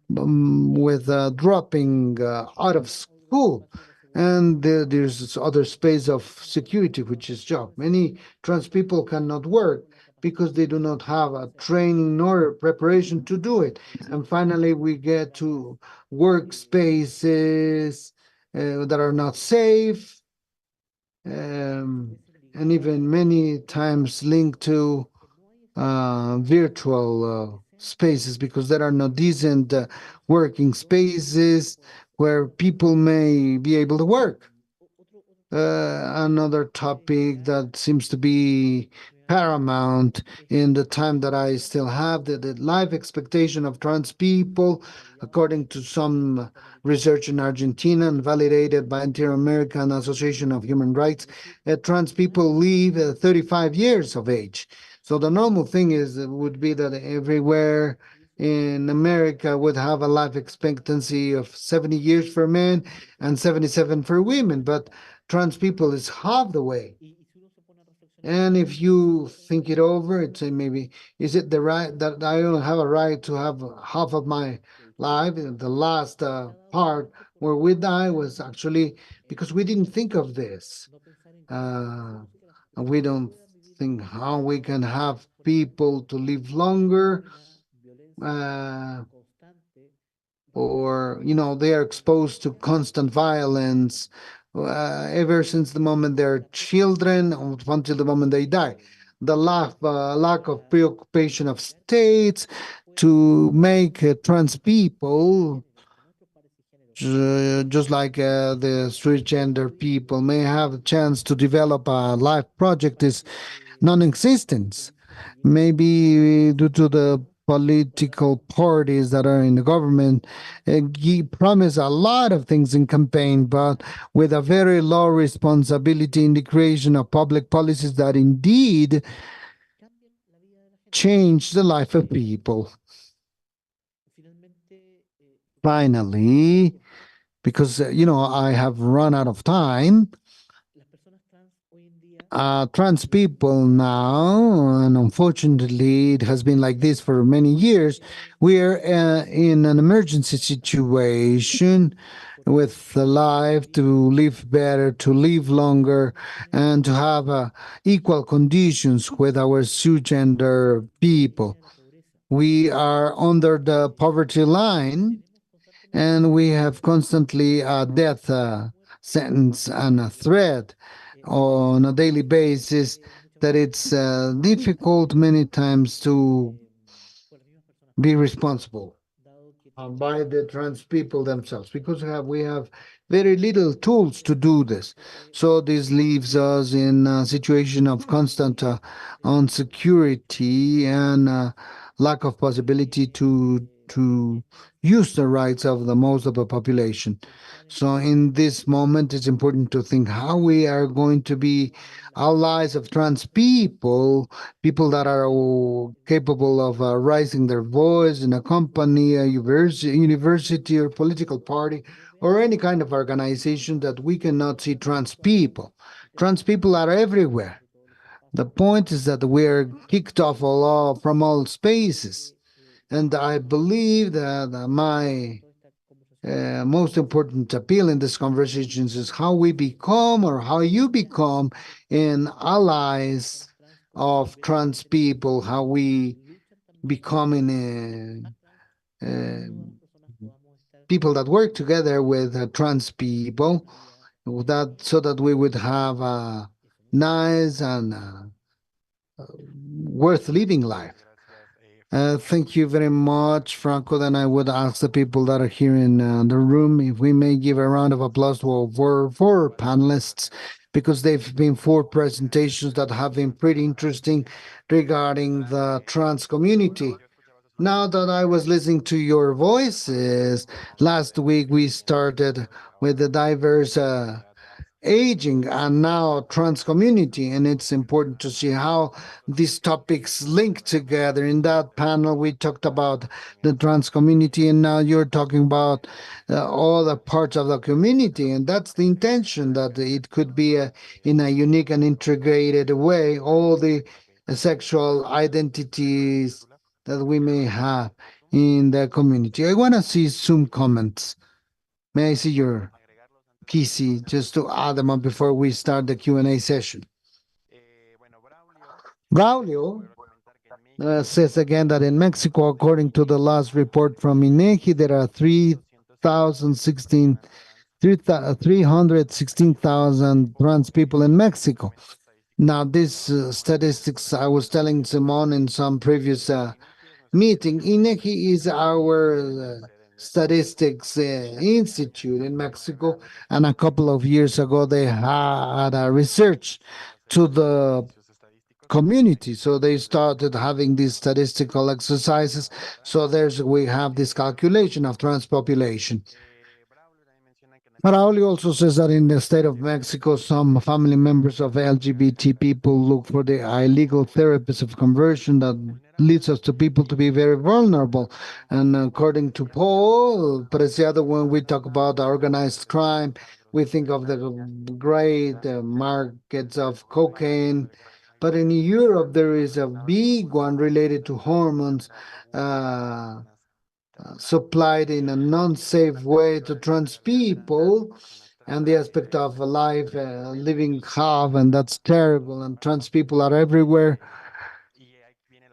[SPEAKER 2] with dropping out of school. And there's this other space of security, which is job. Many trans people cannot work because they do not have a training nor preparation to do it. And finally, we get to workspaces that are not safe, and even many times linked to virtual spaces, because there are no decent working spaces where people may be able to work. Another topic that seems to be paramount in the time that I still have, the life expectation of trans people, according to some research in Argentina and validated by Inter-American Association of Human Rights, trans people live 35 years of age. So the normal thing would be that everywhere in America would have a life expectancy of 70 years for men and 77 for women, but trans people is half the way. And if you think it over, it's maybe, is it the right that I only have a right to have half of my life? The last part where we die was actually because we didn't think of this. We don't think how we can have people to live longer, or they are exposed to constant violence ever since the moment they're children until the moment they die. The lack of preoccupation of states to make trans people, just like the street gender people, may have a chance to develop a life project is non-existence. Maybe due to the political parties that are in the government, he promised a lot of things in campaign, but with a very low responsibility in the creation of public policies that indeed change the life of people. Finally, because I have run out of time, trans people now, and unfortunately it has been like this for many years, we are in an emergency situation with the life to live better, to live longer, and to have equal conditions with our cisgender people. We are under the poverty line, and we have constantly death sentence and a thread on a daily basis, that it's difficult many times to be responsible by the trans people themselves, because we have very little tools to do this. So this leaves us in a situation of constant insecurity and lack of possibility to use the rights of the most of the population. So in this moment, it's important to think how we are going to be allies of trans people, people that are capable of raising their voice in a company, a university or political party, or any kind of organization that we cannot see trans people. Trans people are everywhere. The point is that we are kicked off from all spaces. And I believe that my most important appeal in these conversations is how we become, or how you become, in allies of trans people, how we become in people that work together with trans people, that so that we would have a nice and worth living life. Thank you very much, Franco. Then I would ask the people that are here in the room if we may give a round of applause to our four panelists, because they've been four presentations that have been pretty interesting regarding the trans community. Now that I was listening to your voices, last week we started with the diverse aging and now trans community, and it's important to see how these topics link together. In that panel we talked about the trans community, and now you're talking about all the parts of the community, and that's the intention, that it could be in a unique and integrated way, all the sexual identities that we may have in the community. I want to see some comments. May I see your Kisi, just to add them up before we start the Q&A session? Braulio says again that in Mexico, according to the last report from INEGI, there are 316,000 trans people in Mexico. Now, these statistics, I was telling Simon in some previous meeting, INEGI is our statistics institute in Mexico, and a couple of years ago they had a research to the community, so they started having these statistical exercises. So we have this calculation of trans population. Raul also says that in the state of Mexico, some family members of LGBT people look for the illegal therapies of conversion that leads us to people to be very vulnerable. And according to Paul Preciado, when we talk about organized crime, we think of the great markets of cocaine. But in Europe, there is a big one related to hormones supplied in a non-safe way to trans people, and the aspect of a life living half, and that's terrible, and trans people are everywhere.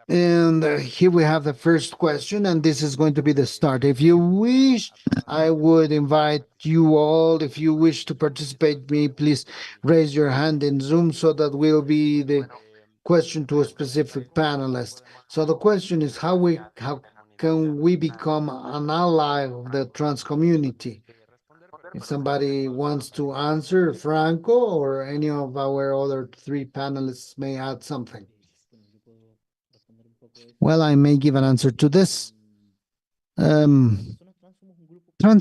[SPEAKER 2] And here we have the first question, and this is going to be the start. If you wish, I would invite you all, if you wish to participate, please raise your hand in Zoom so that will be the question to a specific panelist. So the question is how can we become an ally of the trans community? If somebody wants to answer, Franco or any of our other three panelists may add something. Well, I may give an answer to this. Trans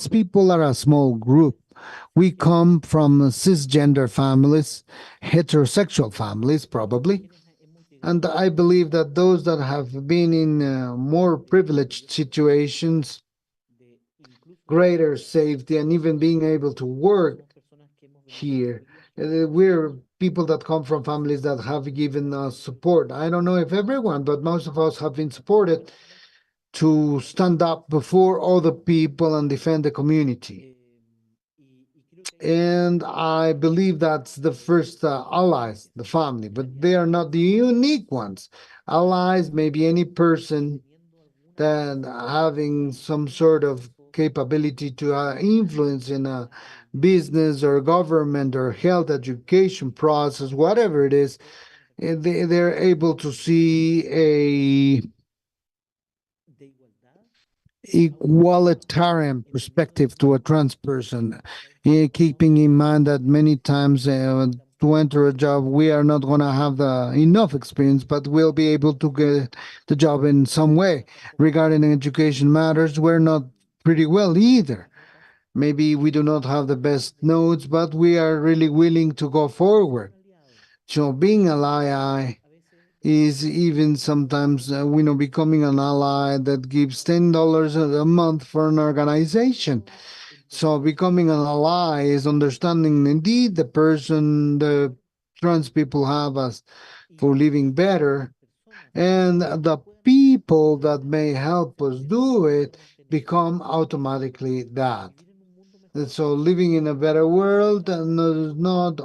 [SPEAKER 2] people are a small group. We come from cisgender families, heterosexual families, probably. And I believe that those that have been in more privileged situations, greater safety, and even being able to work here, we're people that come from families that have given us support. I don't know if everyone, but most of us have been supported to stand up before other people and defend the community. And I believe that's the first allies, the family, but they are not the unique ones. Allies may be any person that having some sort of capability to influence in a business or government or health education process, whatever it is, they're able to see a equalitarian perspective to a trans person, keeping in mind that many times to enter a job, we are not going to have the enough experience, but we'll be able to get the job in some way. Regarding education matters, we're not pretty well either. Maybe we do not have the best notes, but we are really willing to go forward. So being an ally is even sometimes, becoming an ally that gives $10 a month for an organization. So becoming an ally is understanding indeed the person the trans people have us for living better, and the people that may help us do it become automatically that. And so living in a better world is not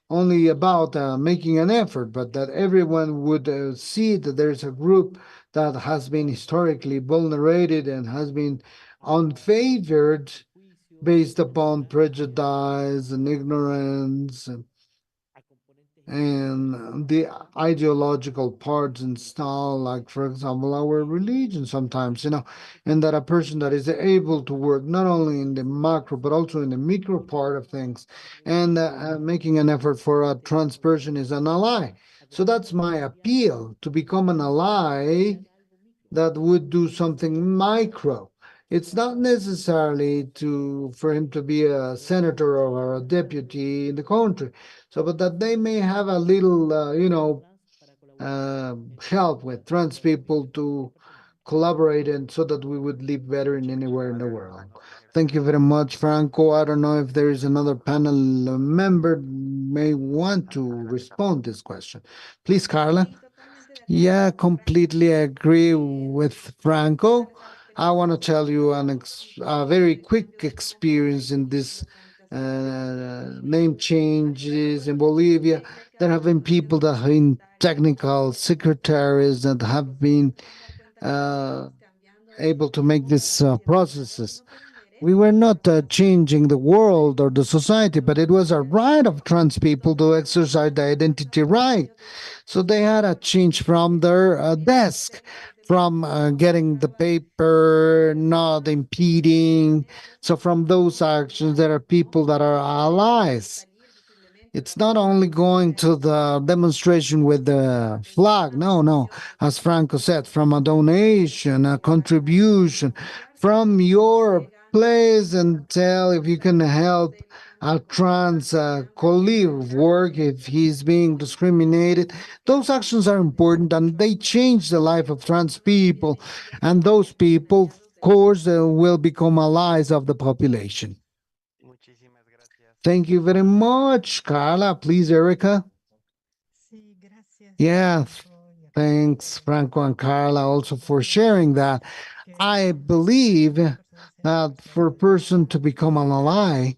[SPEAKER 2] only about making an effort, but that everyone would see that there's a group that has been historically vulnerated and has been unfavored based upon prejudice and ignorance and the ideological parts and style, like for example our religion sometimes, and that a person that is able to work not only in the macro but also in the micro part of things, and making an effort for a trans person is an ally. So that's my appeal, to become an ally that would do something micro. It's not necessarily to for him to be a senator or a deputy in the country. So, but that they may have a little, help with trans people to collaborate, and so that we would live better in anywhere in the world. Thank you very much, Franco. I don't know if there is another panel member may want to respond to this question. Please, Carla. Yeah, completely agree with Franco. I want to tell you a very quick experience in this name changes in Bolivia. There have been people that have been technical secretaries that have been uh, able to make these processes. We were not changing the world or the society, but it was a right of trans people to exercise the identity right. So they had a change from their desk, from getting the paper, not impeding. So from those actions, there are people that are allies. It's not only going to the demonstration with the flag. No, no. As Franco said, from a donation, a contribution, from your place, and tell if you can help a trans colleague work if he's being discriminated. Those actions are important, and they change the life of trans people. And those people, of course, will become allies of the population. Thank you very much, Carla. Please, Erica. Yeah, thanks, Franco and Carla, also for sharing that. I believe that for a person to become an ally,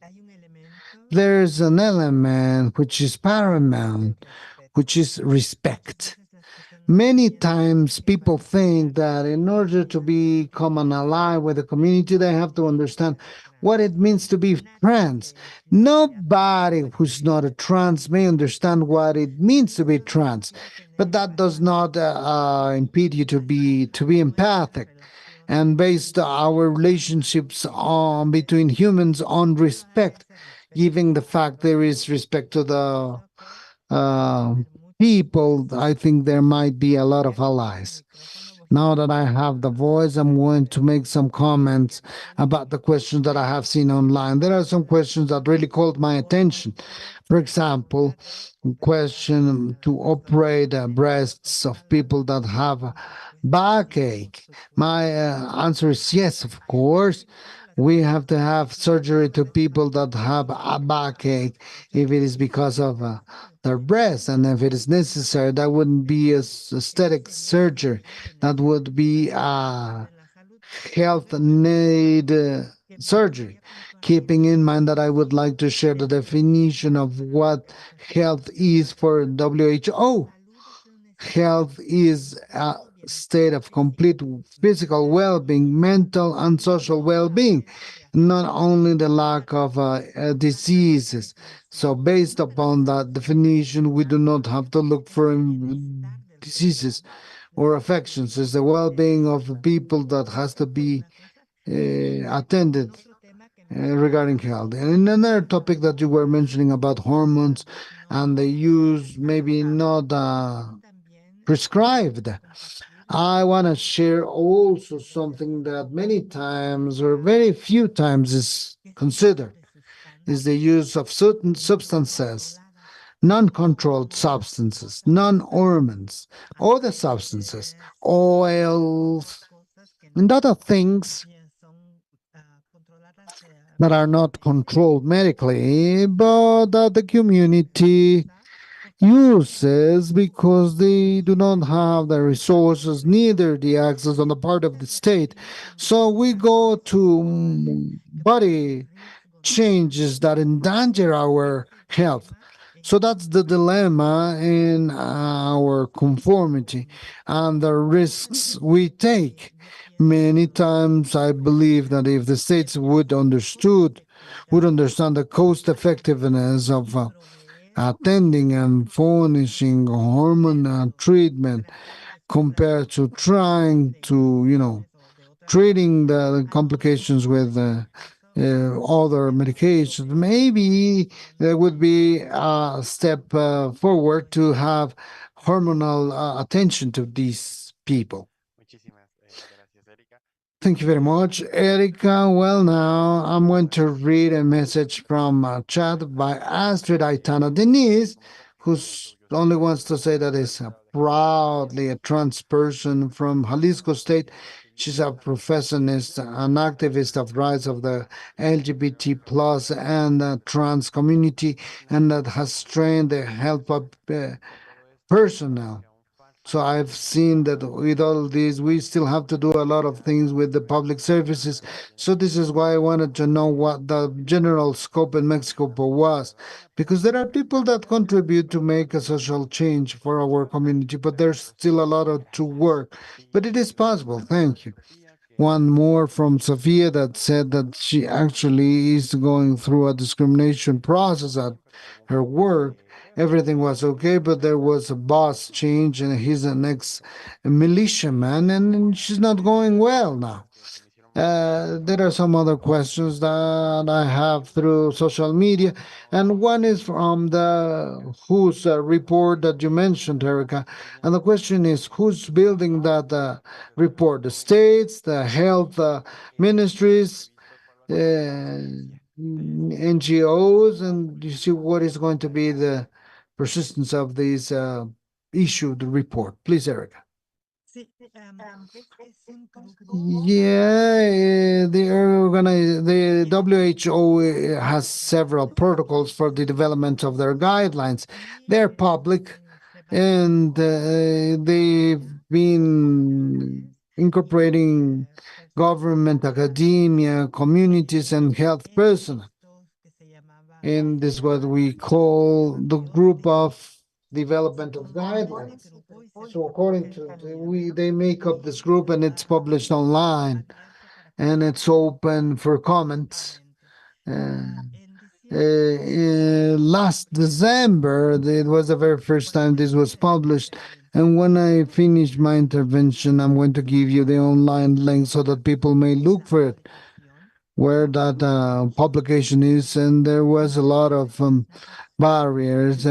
[SPEAKER 2] there's an element which is paramount, which is respect. Many times people think that in order to become an ally with the community, they have to understand what it means to be trans. Nobody who's not a trans may understand what it means to be trans, but that does not impede you to be empathic and based our relationships on between humans on respect, giving the fact there is respect to the uh, people. I think there might be a lot of allies. Now that I have the voice, I'm going to make some comments about the questions that I have seen online. There are some questions that really caught my attention. For example, question to operate breasts of people that have backache. My answer is yes, of course. We have to have surgery to people that have a backache if it is because of their breast, and if it is necessary, that wouldn't be a aesthetic surgery. That would be a health need surgery. Keeping in mind that I would like to share the definition of what health is for WHO. Health is state of complete physical well-being, mental and social well-being, not only the lack of diseases. So based upon that definition, we do not have to look for diseases or affections. It's the well-being of the people that has to be attended regarding health. And another topic that you were mentioning about hormones and the use maybe not prescribed. I want to share also something that many times or very few times is considered is the use of certain substances, non-controlled substances, non-hormones, other substances, oils, and other things that are not controlled medically, but that the community uses because they do not have the resources, neither the access on the part of the state. So we go to body changes that endanger our health. So that's the dilemma in our conformity and the risks we take. Many times I believe that if the states would understand the cost effectiveness of attending and furnishing hormone treatment compared to trying to, treating the complications with other medications. Maybe there would be a step forward to have hormonal attention to these people. Thank you very much, Erica. Well, now I'm going to read a message from chat by Astrid Aitana Denise, who's only wants to say that is proudly a trans person from Jalisco State. She's a professionist, an activist of rights of the LGBT plus and trans community, and that has trained the help of personnel. So I've seen that with all this, we still have to do a lot of things with the public services. So this is why I wanted to know what the general scope in Mexico was, because there are people that contribute to make a social change for our community, but there's still a lot of to work. But it is possible. Thank you. One more from Sophia that said that she actually is going through a discrimination process at her work. Everything was okay, but there was a boss change, and he's an ex militiaman, and she's not going well now. There are some other questions that I have through social media, and one is from the whose report that you mentioned, Erica. And the question is, who's building that report? The states, the health ministries, NGOs, and you see what is going to be the persistence of this issued report. Please, Erica. Yeah, the WHO has several protocols for the development of their guidelines. They're public, and they've been incorporating government, academia, communities, and health personnel. And this is what we call the group of development of guidelines. So according to they make up this group, and it's published online, and it's open for comments. Last December, it was the very first time this was published. And when I finish my intervention, I'm going to give you the online link so that people may look for it, where that publication is. And there was a lot of barriers,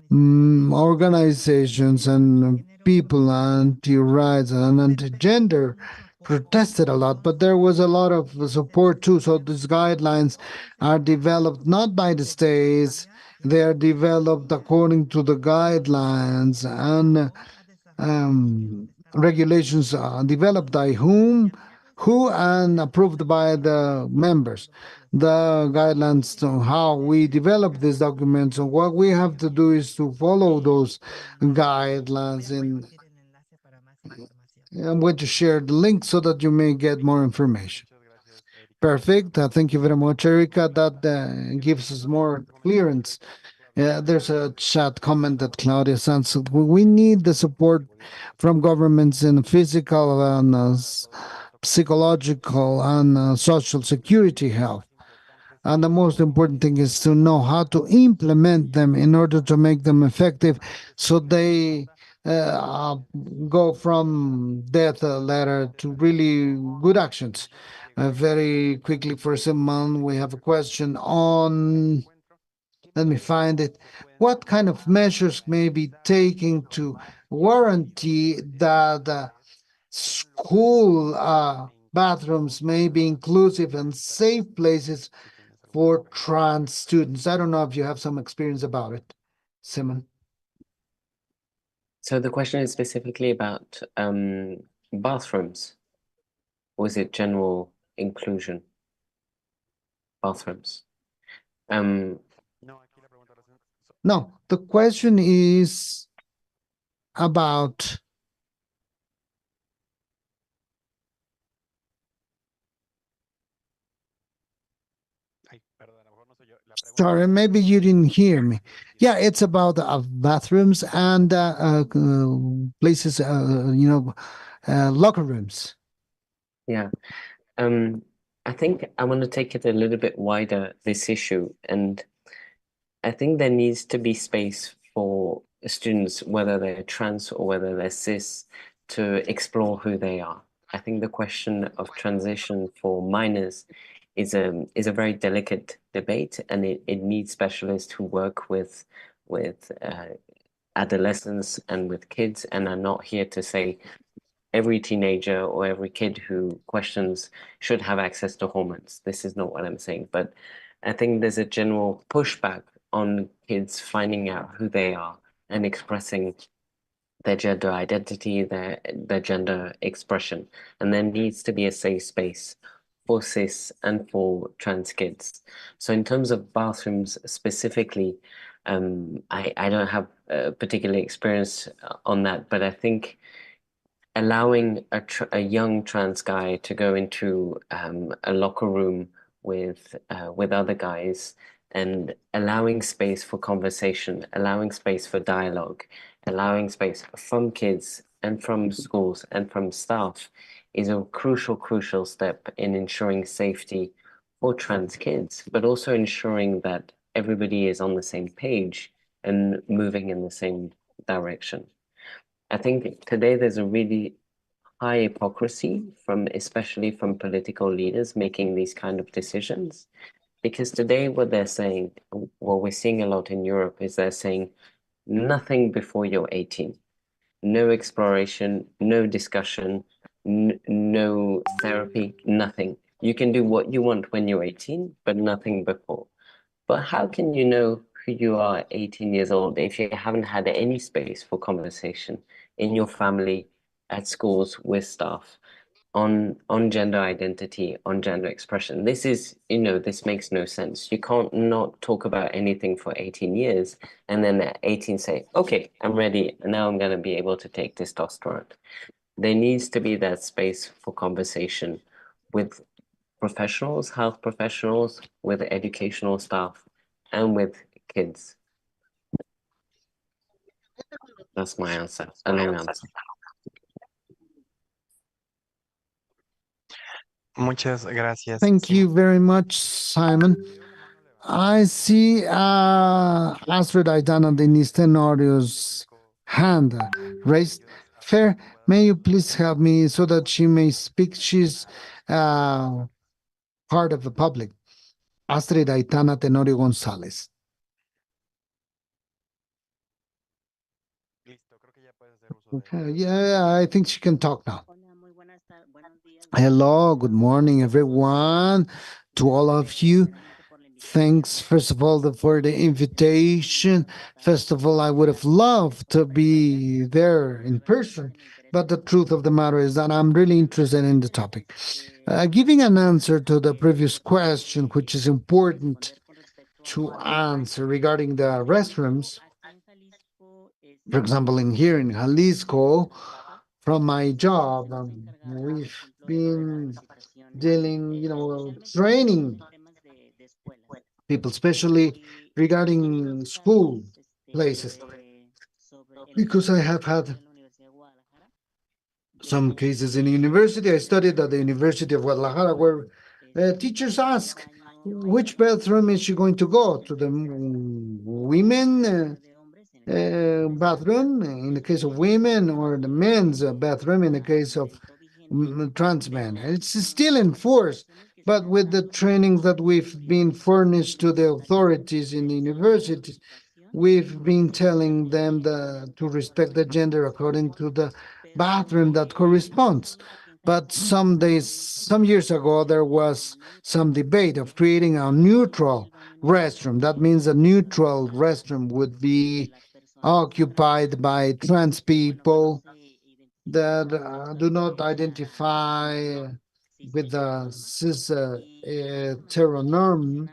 [SPEAKER 2] organizations, and people, anti-rights and anti-gender protested a lot, but there was a lot of support too. So these guidelines are developed not by the states, they are developed according to the guidelines and regulations developed by who, and approved by the members. The guidelines on how we develop these documents, and what we have to do is to follow those guidelines. And I'm going to share the link so that you may get more information. Perfect. Thank you very much, Erica. That gives us more clearance Yeah, there's a chat comment that Claudia sends. We need the support from governments in physical and psychological and social security health. And the most important thing is to know how to implement them in order to make them effective so they uh, go from death letter to really good actions. Very quickly for Simon, we have a question on, let me find it. What kind of measures may be taken to warranty that school bathrooms may be inclusive and safe places for trans students? I don't know if you have some experience about it, Simon.
[SPEAKER 4] So the question is specifically about bathrooms, or is it general inclusion? Bathrooms. Um,
[SPEAKER 2] No, the question is about. Sorry, maybe you didn't hear me. Yeah, it's about bathrooms and places, locker rooms.
[SPEAKER 4] yeah. I think I want to take it a little bit wider, this issue, and I think there needs to be space for students, whether they're trans or whether they're cis, to explore who they are. I think the question of transition for minors is a very delicate debate, and it needs specialists who work with adolescents and with kids, and are not here to say every teenager or every kid who questions should have access to hormones. This is not what I'm saying, but I think there's a general pushback on kids finding out who they are and expressing their gender identity, their gender expression. And there needs to be a safe space for cis and for trans kids. So in terms of bathrooms specifically, I don't have a particular experience on that, but I think allowing a young trans guy to go into a locker room with other guys and allowing space for conversation, allowing space for dialogue, allowing space from kids and from schools and from staff is a crucial step in ensuring safety for trans kids, but also ensuring that everybody is on the same page and moving in the same direction. I think today there's a really high hypocrisy from, especially from political leaders making these kind of decisions. Because today what they're saying, what we're seeing a lot in Europe is they're saying nothing before you're 18. No exploration, no discussion, no therapy, nothing. You can do what you want when you're 18, but nothing before. But how can you know who you are at 18 years old if you haven't had any space for conversation in your family, at schools, with staff, on gender identity, on gender expression? This is, this makes no sense. You can't not talk about anything for 18 years and then at 18 say, okay, I'm ready, and now I'm going to be able to take testosterone. There needs to be that space for conversation with professionals, health professionals, with educational staff, and with kids. That's my answer, a long answer.
[SPEAKER 1] Muchas gracias.
[SPEAKER 2] Thank you very much, Simon. I see Astrid Aitana Denise Tenorio's hand raised. Fair, may you please help me so that she may speak? She's uh, part of the public. Astrid Aitana Tenorio González. Okay, yeah, I think she can talk now. Hello, good morning, everyone, to all of you. Thanks, first of all, for the invitation. First of all, I would have loved to be there in person, but the truth of the matter is that I'm really interested in the topic. Giving an answer to the previous question, which is important to answer regarding the restrooms, for example, in here in Jalisco, from my job, we've been dealing, training people, especially regarding school places, because I have had some cases in university. I studied at the University of Guadalajara where teachers ask, which bathroom is she going to go to? The women bathroom in the case of women, or the men's bathroom in the case of trans men. It's still in force, but with the trainings that we've been furnished to the authorities in the universities, we've been telling them to respect the gender according to the bathroom that corresponds. But some years ago, there was some debate of creating a neutral restroom. That means a neutral restroom would be occupied by trans people that do not identify with the CISS heteronorm,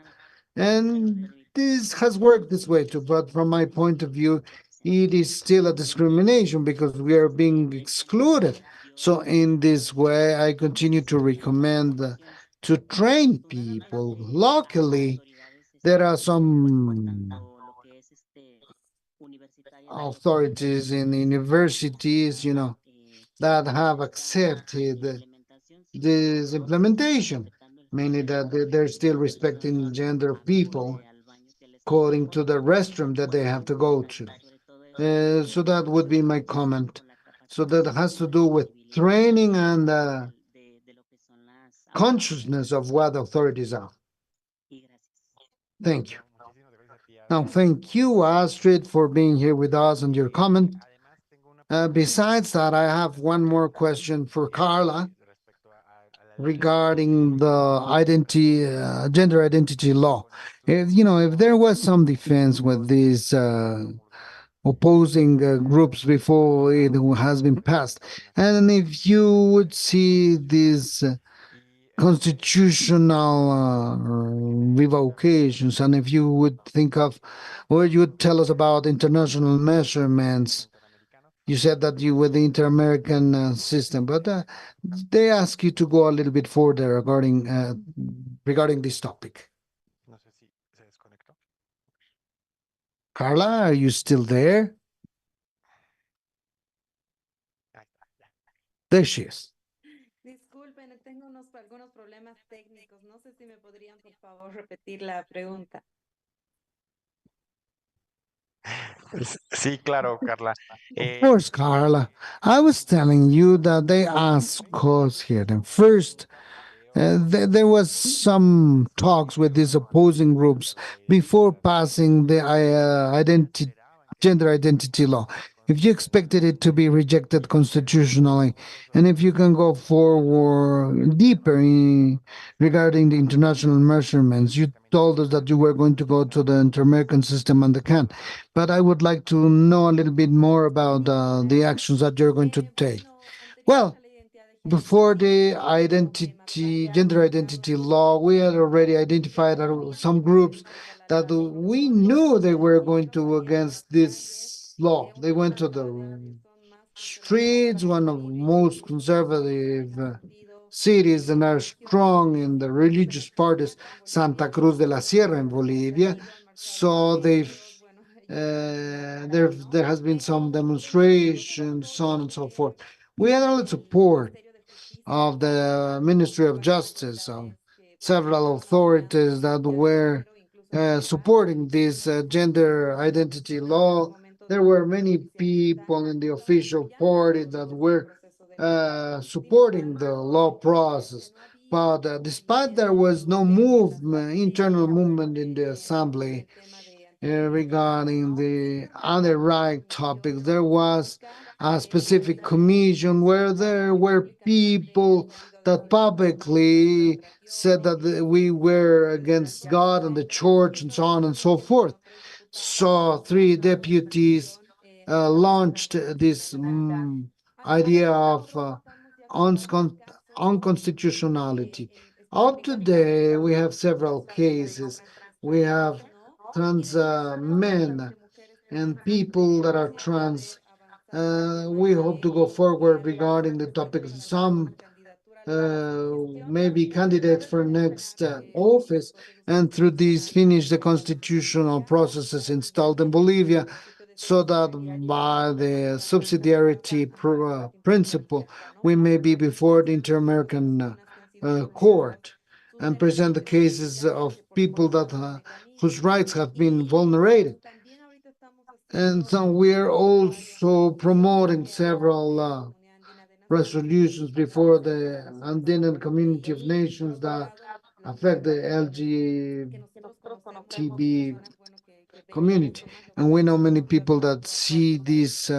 [SPEAKER 2] and this has worked this way too. But from my point of view, it is still a discrimination because we are being excluded. So in this way, I continue to recommend to train people locally. There are some authorities in universities, that have accepted this implementation, mainly that they're still respecting gender people according to the restroom that they have to go to. So that would be my comment. So that has to do with training and consciousness of what authorities are. Thank you. Now, thank you, Astrid, for being here with us and your comment. Besides that, I have one more question for Carla regarding the gender identity law. If there was some defense with these opposing groups before it has been passed, and if you would see these constitutional revocations, and if you would think of, or you would tell us about international measurements. You said that you were the inter-American system, but they ask you to go a little bit further regarding this topic. Carla, are you still there? There she is.
[SPEAKER 5] Disculpen, tengo algunos problemas técnicos. No sé si me podrían, por favor, repetir la pregunta.
[SPEAKER 1] Sí, claro, Carla.
[SPEAKER 2] Of course, Carla. I was telling you that they asked us here. Then first, there was some talks with these opposing groups before passing the gender identity law. If you expected it to be rejected constitutionally, and if you can go forward deeper regarding the international measurements, you told us that you were going to go to the inter-American system and the CAN. But I would like to know a little bit more about the actions that you're going to take. Well, before the gender identity law, we had already identified some groups that we knew they were going to go against this law. They went to the streets, one of the most conservative cities and are strong in the religious parties, Santa Cruz de la Sierra in Bolivia. So there has been some demonstrations, so on and so forth. We had all the support of the Ministry of Justice, of several authorities that were supporting this gender identity law. There were many people in the official party that were supporting the law process. But despite there was no internal movement in the assembly regarding the other right topics, there was a specific commission where there were people that publicly said that we were against God and the church and so on and so forth. So three deputies launched this idea of unconstitutionality. Up to today, we have several cases. We have trans men and people that are trans. We hope to go forward regarding the topics. Some maybe candidates for next office, and through this finish the constitutional processes installed in Bolivia, so that by the subsidiarity principle, we may be before the Inter-American Court and present the cases of people that whose rights have been vulnerated. And so we are also promoting several resolutions before the Andean Community of Nations that affect the LGBT community. And we know many people that see these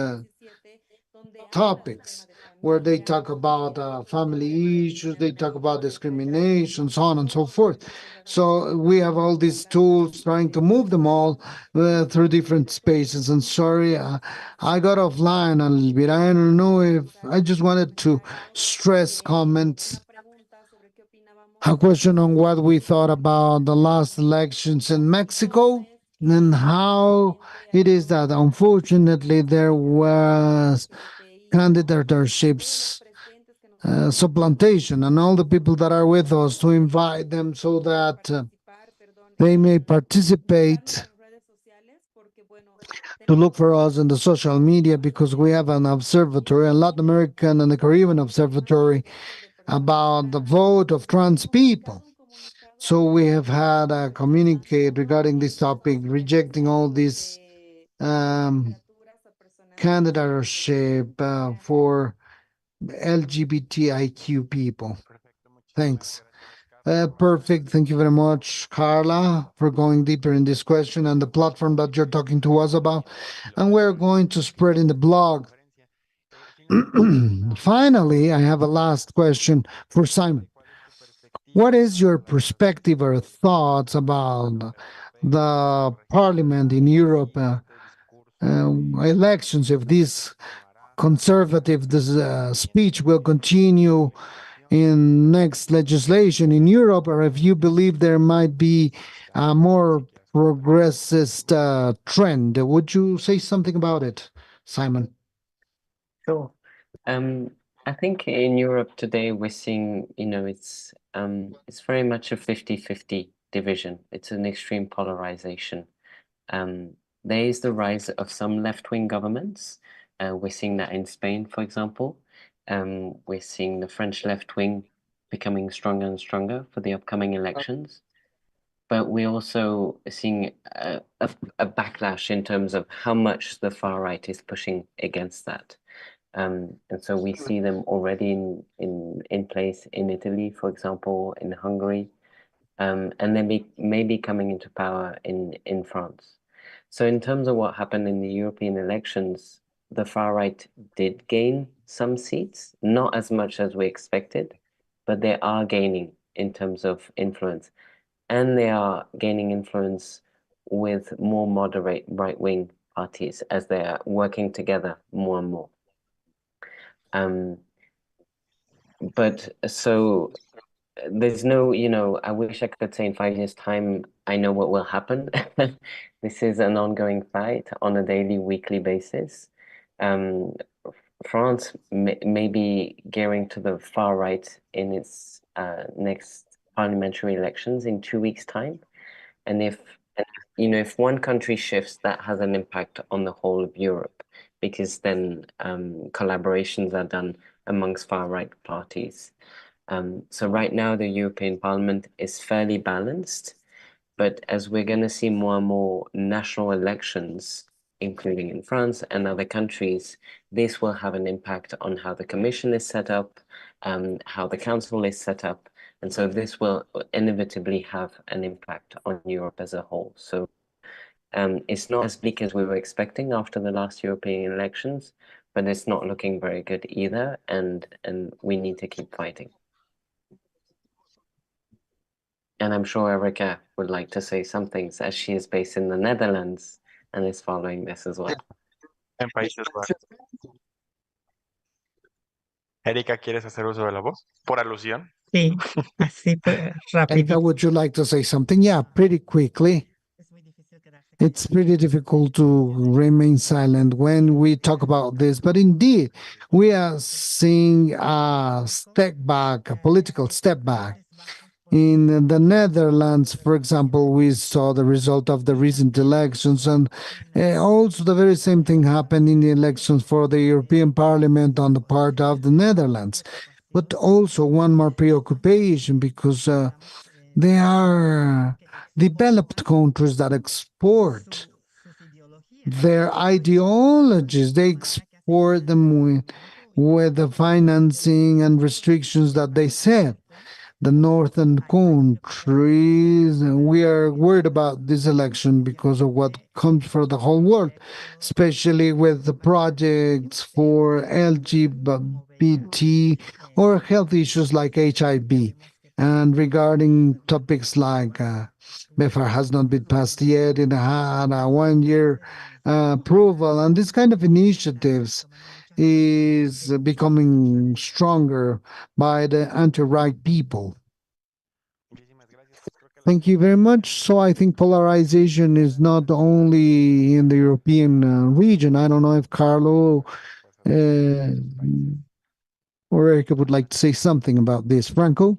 [SPEAKER 2] topics where they talk about family issues, they talk about discrimination, so on and so forth. So we have all these tools trying to move them all through different spaces. And sorry, I got offline a little bit. I don't know if I just wanted to stress comments. A question on what we thought about the last elections in Mexico and how it is that unfortunately there was candidatureships supplantation, and all the people that are with us to invite them so that they may participate, to look for us in the social media, because we have an observatory, a Latin American and the Caribbean observatory, about the vote of trans people. So we have had a communicate regarding this topic, rejecting all these candidatureship for LGBTIQ people. Thanks. Perfect. Thank you very much, Carla, for going deeper in this question and the platform that you're talking to us about. And we're going to spread in the blog. Finally, I have a last question for Simon. What is your perspective or thoughts about the parliament in Europe elections, if this conservative speech will continue in next legislation in Europe, or if you believe there might be a more progressist trend? Would you say something about it, Simon?
[SPEAKER 4] Sure. I think in Europe today we're seeing, it's very much a 50-50 division. It's an extreme polarization. There is the rise of some left-wing governments. We're seeing that in Spain, for example. We're seeing the French left-wing becoming stronger and stronger for the upcoming elections. But we're also seeing a backlash in terms of how much the far right is pushing against that. And so we see them already in place in Italy, for example, in Hungary, and they may be coming into power in France. So in terms of what happened in the European elections, the far right did gain some seats, not as much as we expected, but they are gaining in terms of influence. And they are gaining influence with more moderate right-wing parties as they are working together more and more. But so there's no, I wish I could say in 5 years' time, I know what will happen. This is an ongoing fight on a daily, weekly basis. France may be gearing to the far right in its next parliamentary elections in 2 weeks' time. And if one country shifts, that has an impact on the whole of Europe, because then collaborations are done amongst far-right parties. So right now, the European Parliament is fairly balanced, but as we're going to see more and more national elections, including in France and other countries, this will have an impact on how the Commission is set up, how the Council is set up, and so this will inevitably have an impact on Europe as a whole. So it's not as bleak as we were expecting after the last European elections, but it's not looking very good either, and we need to keep fighting. And I'm sure Erica would like to say some things, as she is based in the Netherlands and is following this as well.
[SPEAKER 1] En Países Bajos. Erika, ¿quieres hacer uso de la voz? Por alusión.
[SPEAKER 3] Sí, así pues,
[SPEAKER 2] Erika,
[SPEAKER 3] rapidito.
[SPEAKER 2] would you like to say something? Yeah, pretty quickly.
[SPEAKER 3] Es muy difícil quedarse
[SPEAKER 2] It's pretty difficult to remain silent when we talk about this, but indeed, we are seeing a step back, a political step back. In the Netherlands, for example, we saw the result of the recent elections, and also the very same thing happened in the elections for the European Parliament on the part of the Netherlands. But also one more preoccupation because they are developed countries that export their ideologies. They export them with the financing and restrictions that they set. The northern countries, we are worried about this election because of what comes for the whole world, especially with the projects for LGBT or health issues like HIV. And regarding topics like BEFAR has not been passed yet, it had a 1 year approval, and this kind of initiatives is becoming stronger by the anti-right people. Thank you very much. So I think polarization is not only in the European region. I don't know if Carlo or Erica would like to say something about this. Franco?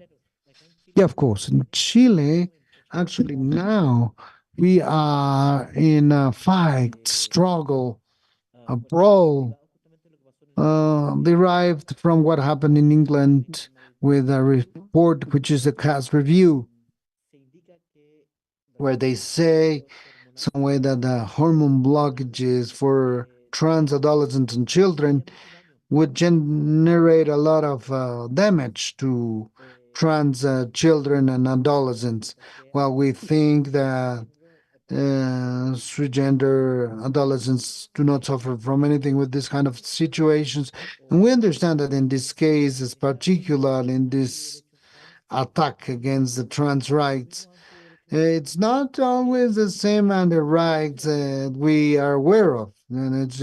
[SPEAKER 2] Yeah, of course. In Chile, actually now we are in a fight, struggle, a brawl derived from what happened in England with a report which is a CAS review, where they say some way that the hormone blockages for trans adolescents and children would generate a lot of damage to trans children and adolescents. While we think that cisgender adolescents do not suffer from anything with this kind of situations. And we understand that in this case, is particularly in this attack against the trans rights, it's not always the same and the rights we are aware of. And it's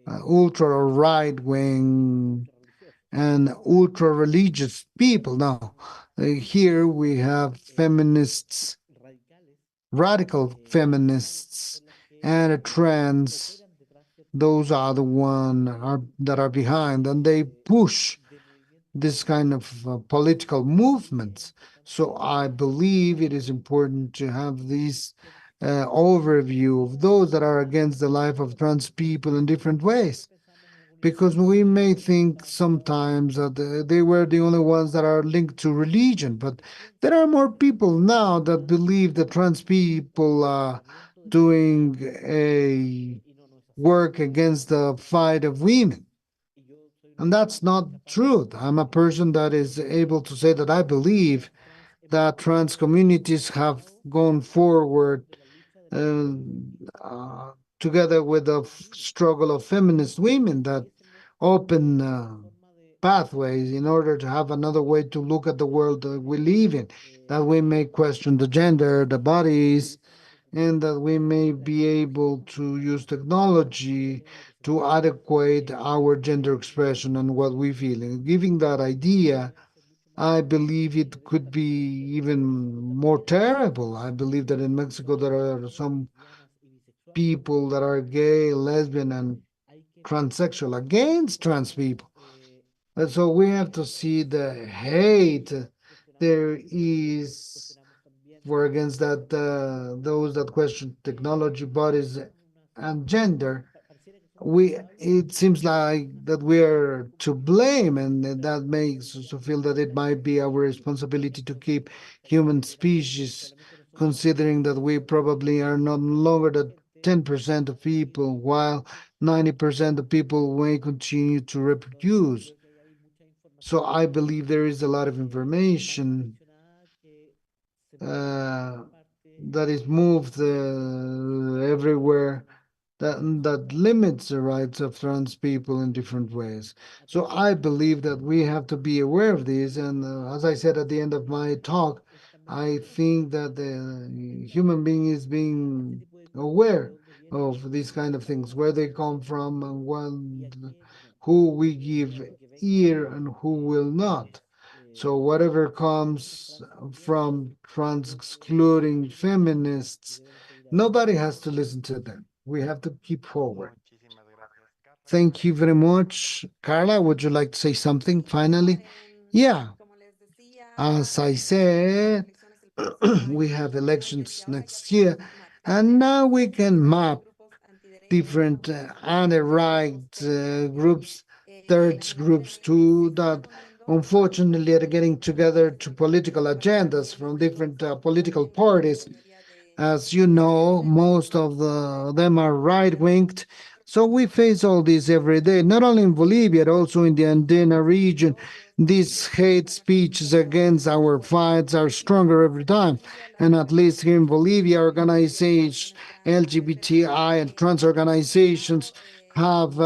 [SPEAKER 2] ultra right wing and ultra religious people. Now, here we have feminists, radical feminists, and trans. Those are the that are behind, and they push this kind of political movements. So I believe it is important to have this overview of those that are against the life of trans people in different ways. Because we may think sometimes that they were the only ones that are linked to religion, but there are more people now that believe that trans people are doing a work against the fight of women. And that's not truth. I'm a person that is able to say that I believe that trans communities have gone forward uh, uh, together with the struggle of feminist women that open pathways in order to have another way to look at the world that we live in, that we may question the gender, the bodies, and that we may be able to use technology to adequate our gender expression and what we feel. And giving that idea, I believe it could be even more terrible. I believe that in Mexico there are some people that are gay, lesbian, and transsexual against trans people. And so we have to see the hate there is for against that those that question technology, bodies, and gender. We it seems like that we are to blame, and that makes us feel that it might be our responsibility to keep human species, considering that we probably are no longer the 10% of people, while 90% of people may continue to reproduce. So I believe there is a lot of information uh, that is moved everywhere that limits the rights of trans people in different ways. So I believe that we have to be aware of this. And as I said at the end of my talk, I think that the human being is being aware of these kind of things, where they come from, and who we give ear and who will not. So whatever comes from trans excluding feminists Nobody has to listen to them. We have to keep forward.
[SPEAKER 1] Muchísimas gracias, Carla.
[SPEAKER 2] Thank you very much. Carla, would you like to say something finally? Yeah,
[SPEAKER 5] Como les decía,
[SPEAKER 2] as I
[SPEAKER 5] tenemos
[SPEAKER 2] said,
[SPEAKER 5] elecciones el próximo
[SPEAKER 2] we
[SPEAKER 5] año,
[SPEAKER 2] have
[SPEAKER 5] junio,
[SPEAKER 2] elections
[SPEAKER 5] y ahora ya
[SPEAKER 2] next year,
[SPEAKER 5] podemos mapear
[SPEAKER 2] and now we can
[SPEAKER 5] diferentes
[SPEAKER 2] map
[SPEAKER 5] grupos antiderechos,
[SPEAKER 2] different anti-right groups, third groups too, that unfortunately are getting together to political agendas from different political parties. As you know, most of them are right-winged. So we face all this every day, not only in Bolivia, but also in the Andina region. These hate speeches against our fights are stronger every time. And at least here in Bolivia, organizations, LGBTI and trans organizations have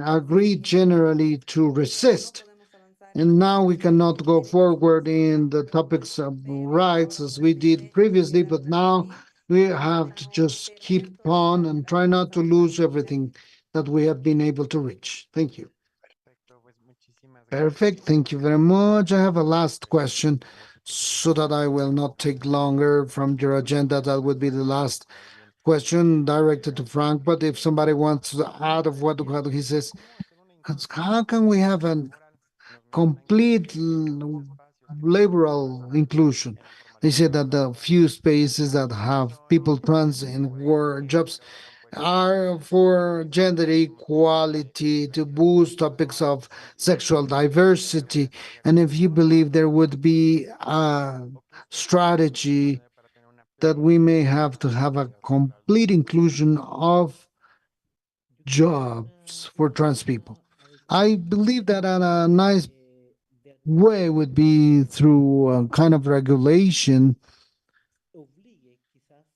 [SPEAKER 2] agreed generally to resist. And now we cannot go forward in the topics of rights as we did previously, but now we have to just keep on and try not to lose everything that we have been able to reach. Thank you.
[SPEAKER 1] Perfecto, pues muchísimas gracias.
[SPEAKER 2] Perfect. Thank you very much. I have a last question so that I will not take longer from your agenda. That would be the last question directed to Frank. But if somebody wants to add of what he says, how can we have a complete liberal inclusion? They say that the few spaces that have people trans in work jobs are for gender equality, to boost topics of sexual diversity. And if you believe there would be a strategy that we may have to have a complete inclusion of jobs for trans people. I believe that a nice way would be through a kind of regulation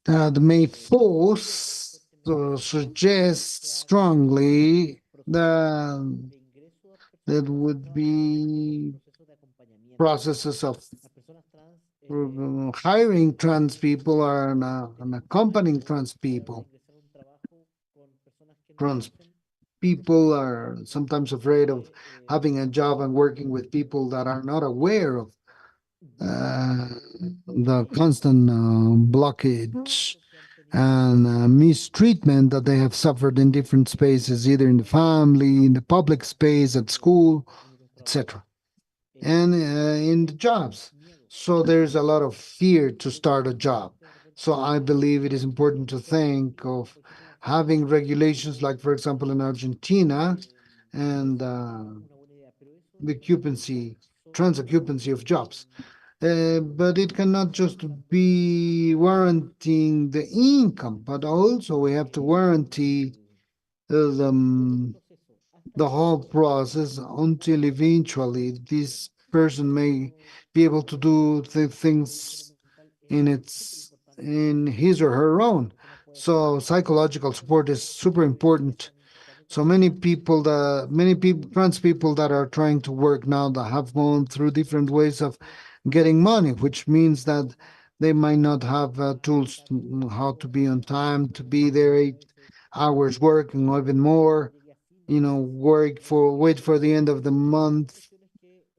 [SPEAKER 2] that may force or suggest strongly that there would be processes of hiring trans people and accompanying trans people. Trans people are sometimes afraid of having a job and working with people that are not aware of the constant blockage and mistreatment that they have suffered in different spaces, either in the family, in the public space, at school, etc., and in the jobs. So there's a lot of fear to start a job. So I believe it is important to think of having regulations like, for example, in Argentina, and the occupancy, trans occupancy of jobs. But it cannot just be warranting the income, but also we have to warranty the whole process until eventually this person may be able to do the things in his or her own. So psychological support is super important. So many people, trans people that are trying to work now that have gone through different ways of getting money, which means that they might not have tools how to be on time, to be there 8 hours working or even more, wait for the end of the month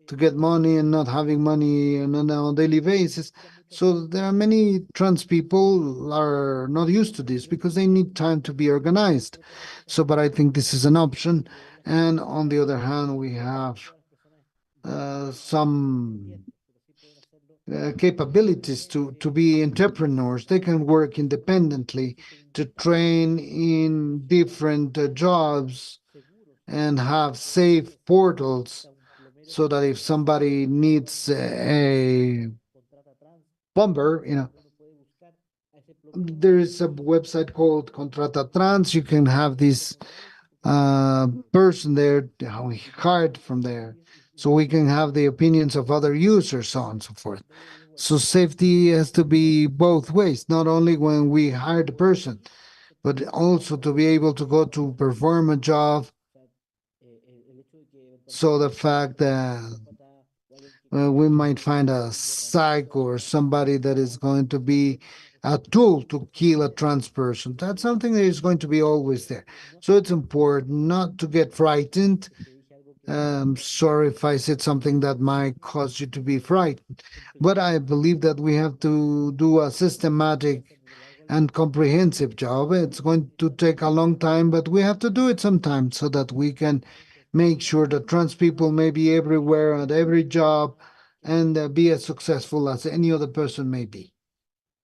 [SPEAKER 2] to get money and not having money on a daily basis. So there are many trans people are not used to this because they need time to be organized. So, but I think this is an option. And on the other hand, we have some capabilities to be entrepreneurs. They can work independently, to train in different jobs and have safe portals so that if somebody needs a plumber, there is a website called Contrata Trans. You can have this person there, how we hired from there, so we can have the opinions of other users, so on and so forth. So safety has to be both ways, not only when we hire the person, but also to be able to go to perform a job. So the fact that we might find a psych or somebody that is going to be a tool to kill a trans person. That's something that is going to be always there. So it's important not to get frightened. Sorry if I said something that might cause you to be frightened, but I believe that we have to do a systematic and comprehensive job. It's going to take a long time, but we have to do it sometime so that we can make sure that trans people may be everywhere at every job and be as successful as any other person may be.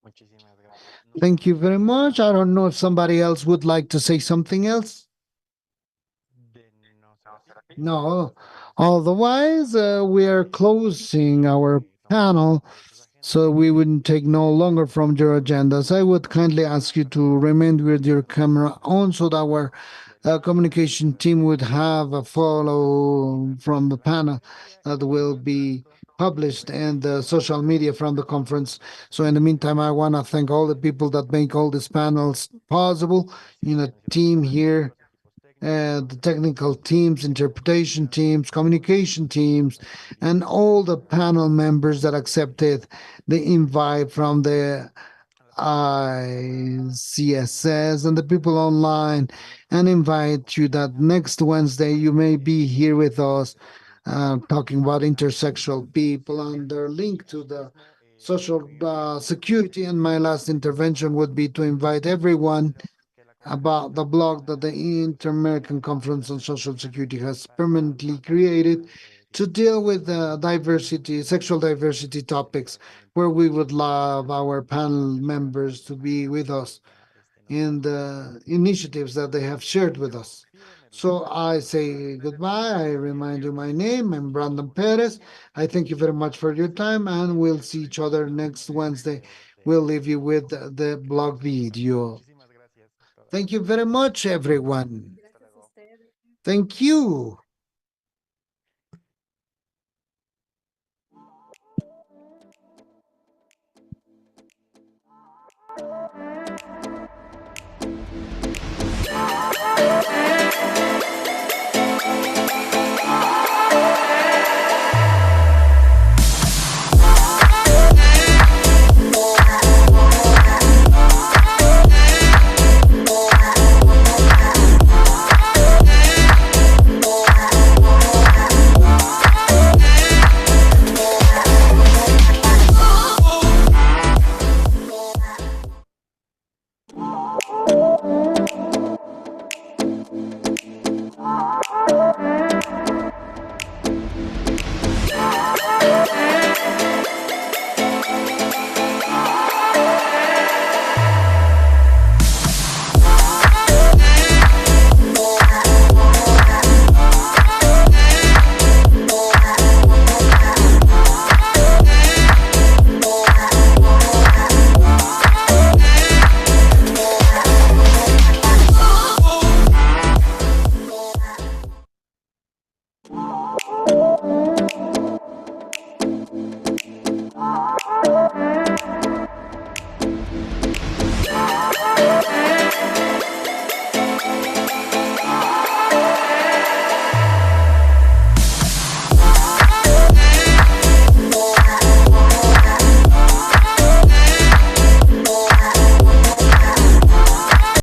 [SPEAKER 1] Muchísimas gracias.
[SPEAKER 2] Thank you very much. I don't know if somebody else would like to say something else.
[SPEAKER 1] De no ser así,
[SPEAKER 2] No. Otherwise, we are closing our panel, so we wouldn't take no longer from your agendas. I would kindly ask you to remain with your camera on so that our communication team would have a follow from the panel that will be published in the social media from the conference. So in the meantime, I want to thank all the people that make all these panels possible in a team here, the technical teams, interpretation teams, communication teams, and all the panel members that accepted the invite from the CSS and the people online, and invite you that next Wednesday you may be here with us talking about intersexual people and their link to the social security. And my last intervention would be to invite everyone about the blog that the Inter-American Conference on Social Security has permanently created to deal with diversity, sexual diversity topics, where we would love our panel members to be with us in the initiatives that they have shared with us. So I say goodbye. I remind you my name. I'm Brandon Perez. I thank you very much for your time, and we'll see each other next Wednesday. We'll leave you with the blog video. Thank you very much, everyone.
[SPEAKER 5] Gracias a ustedes.
[SPEAKER 2] Thank you.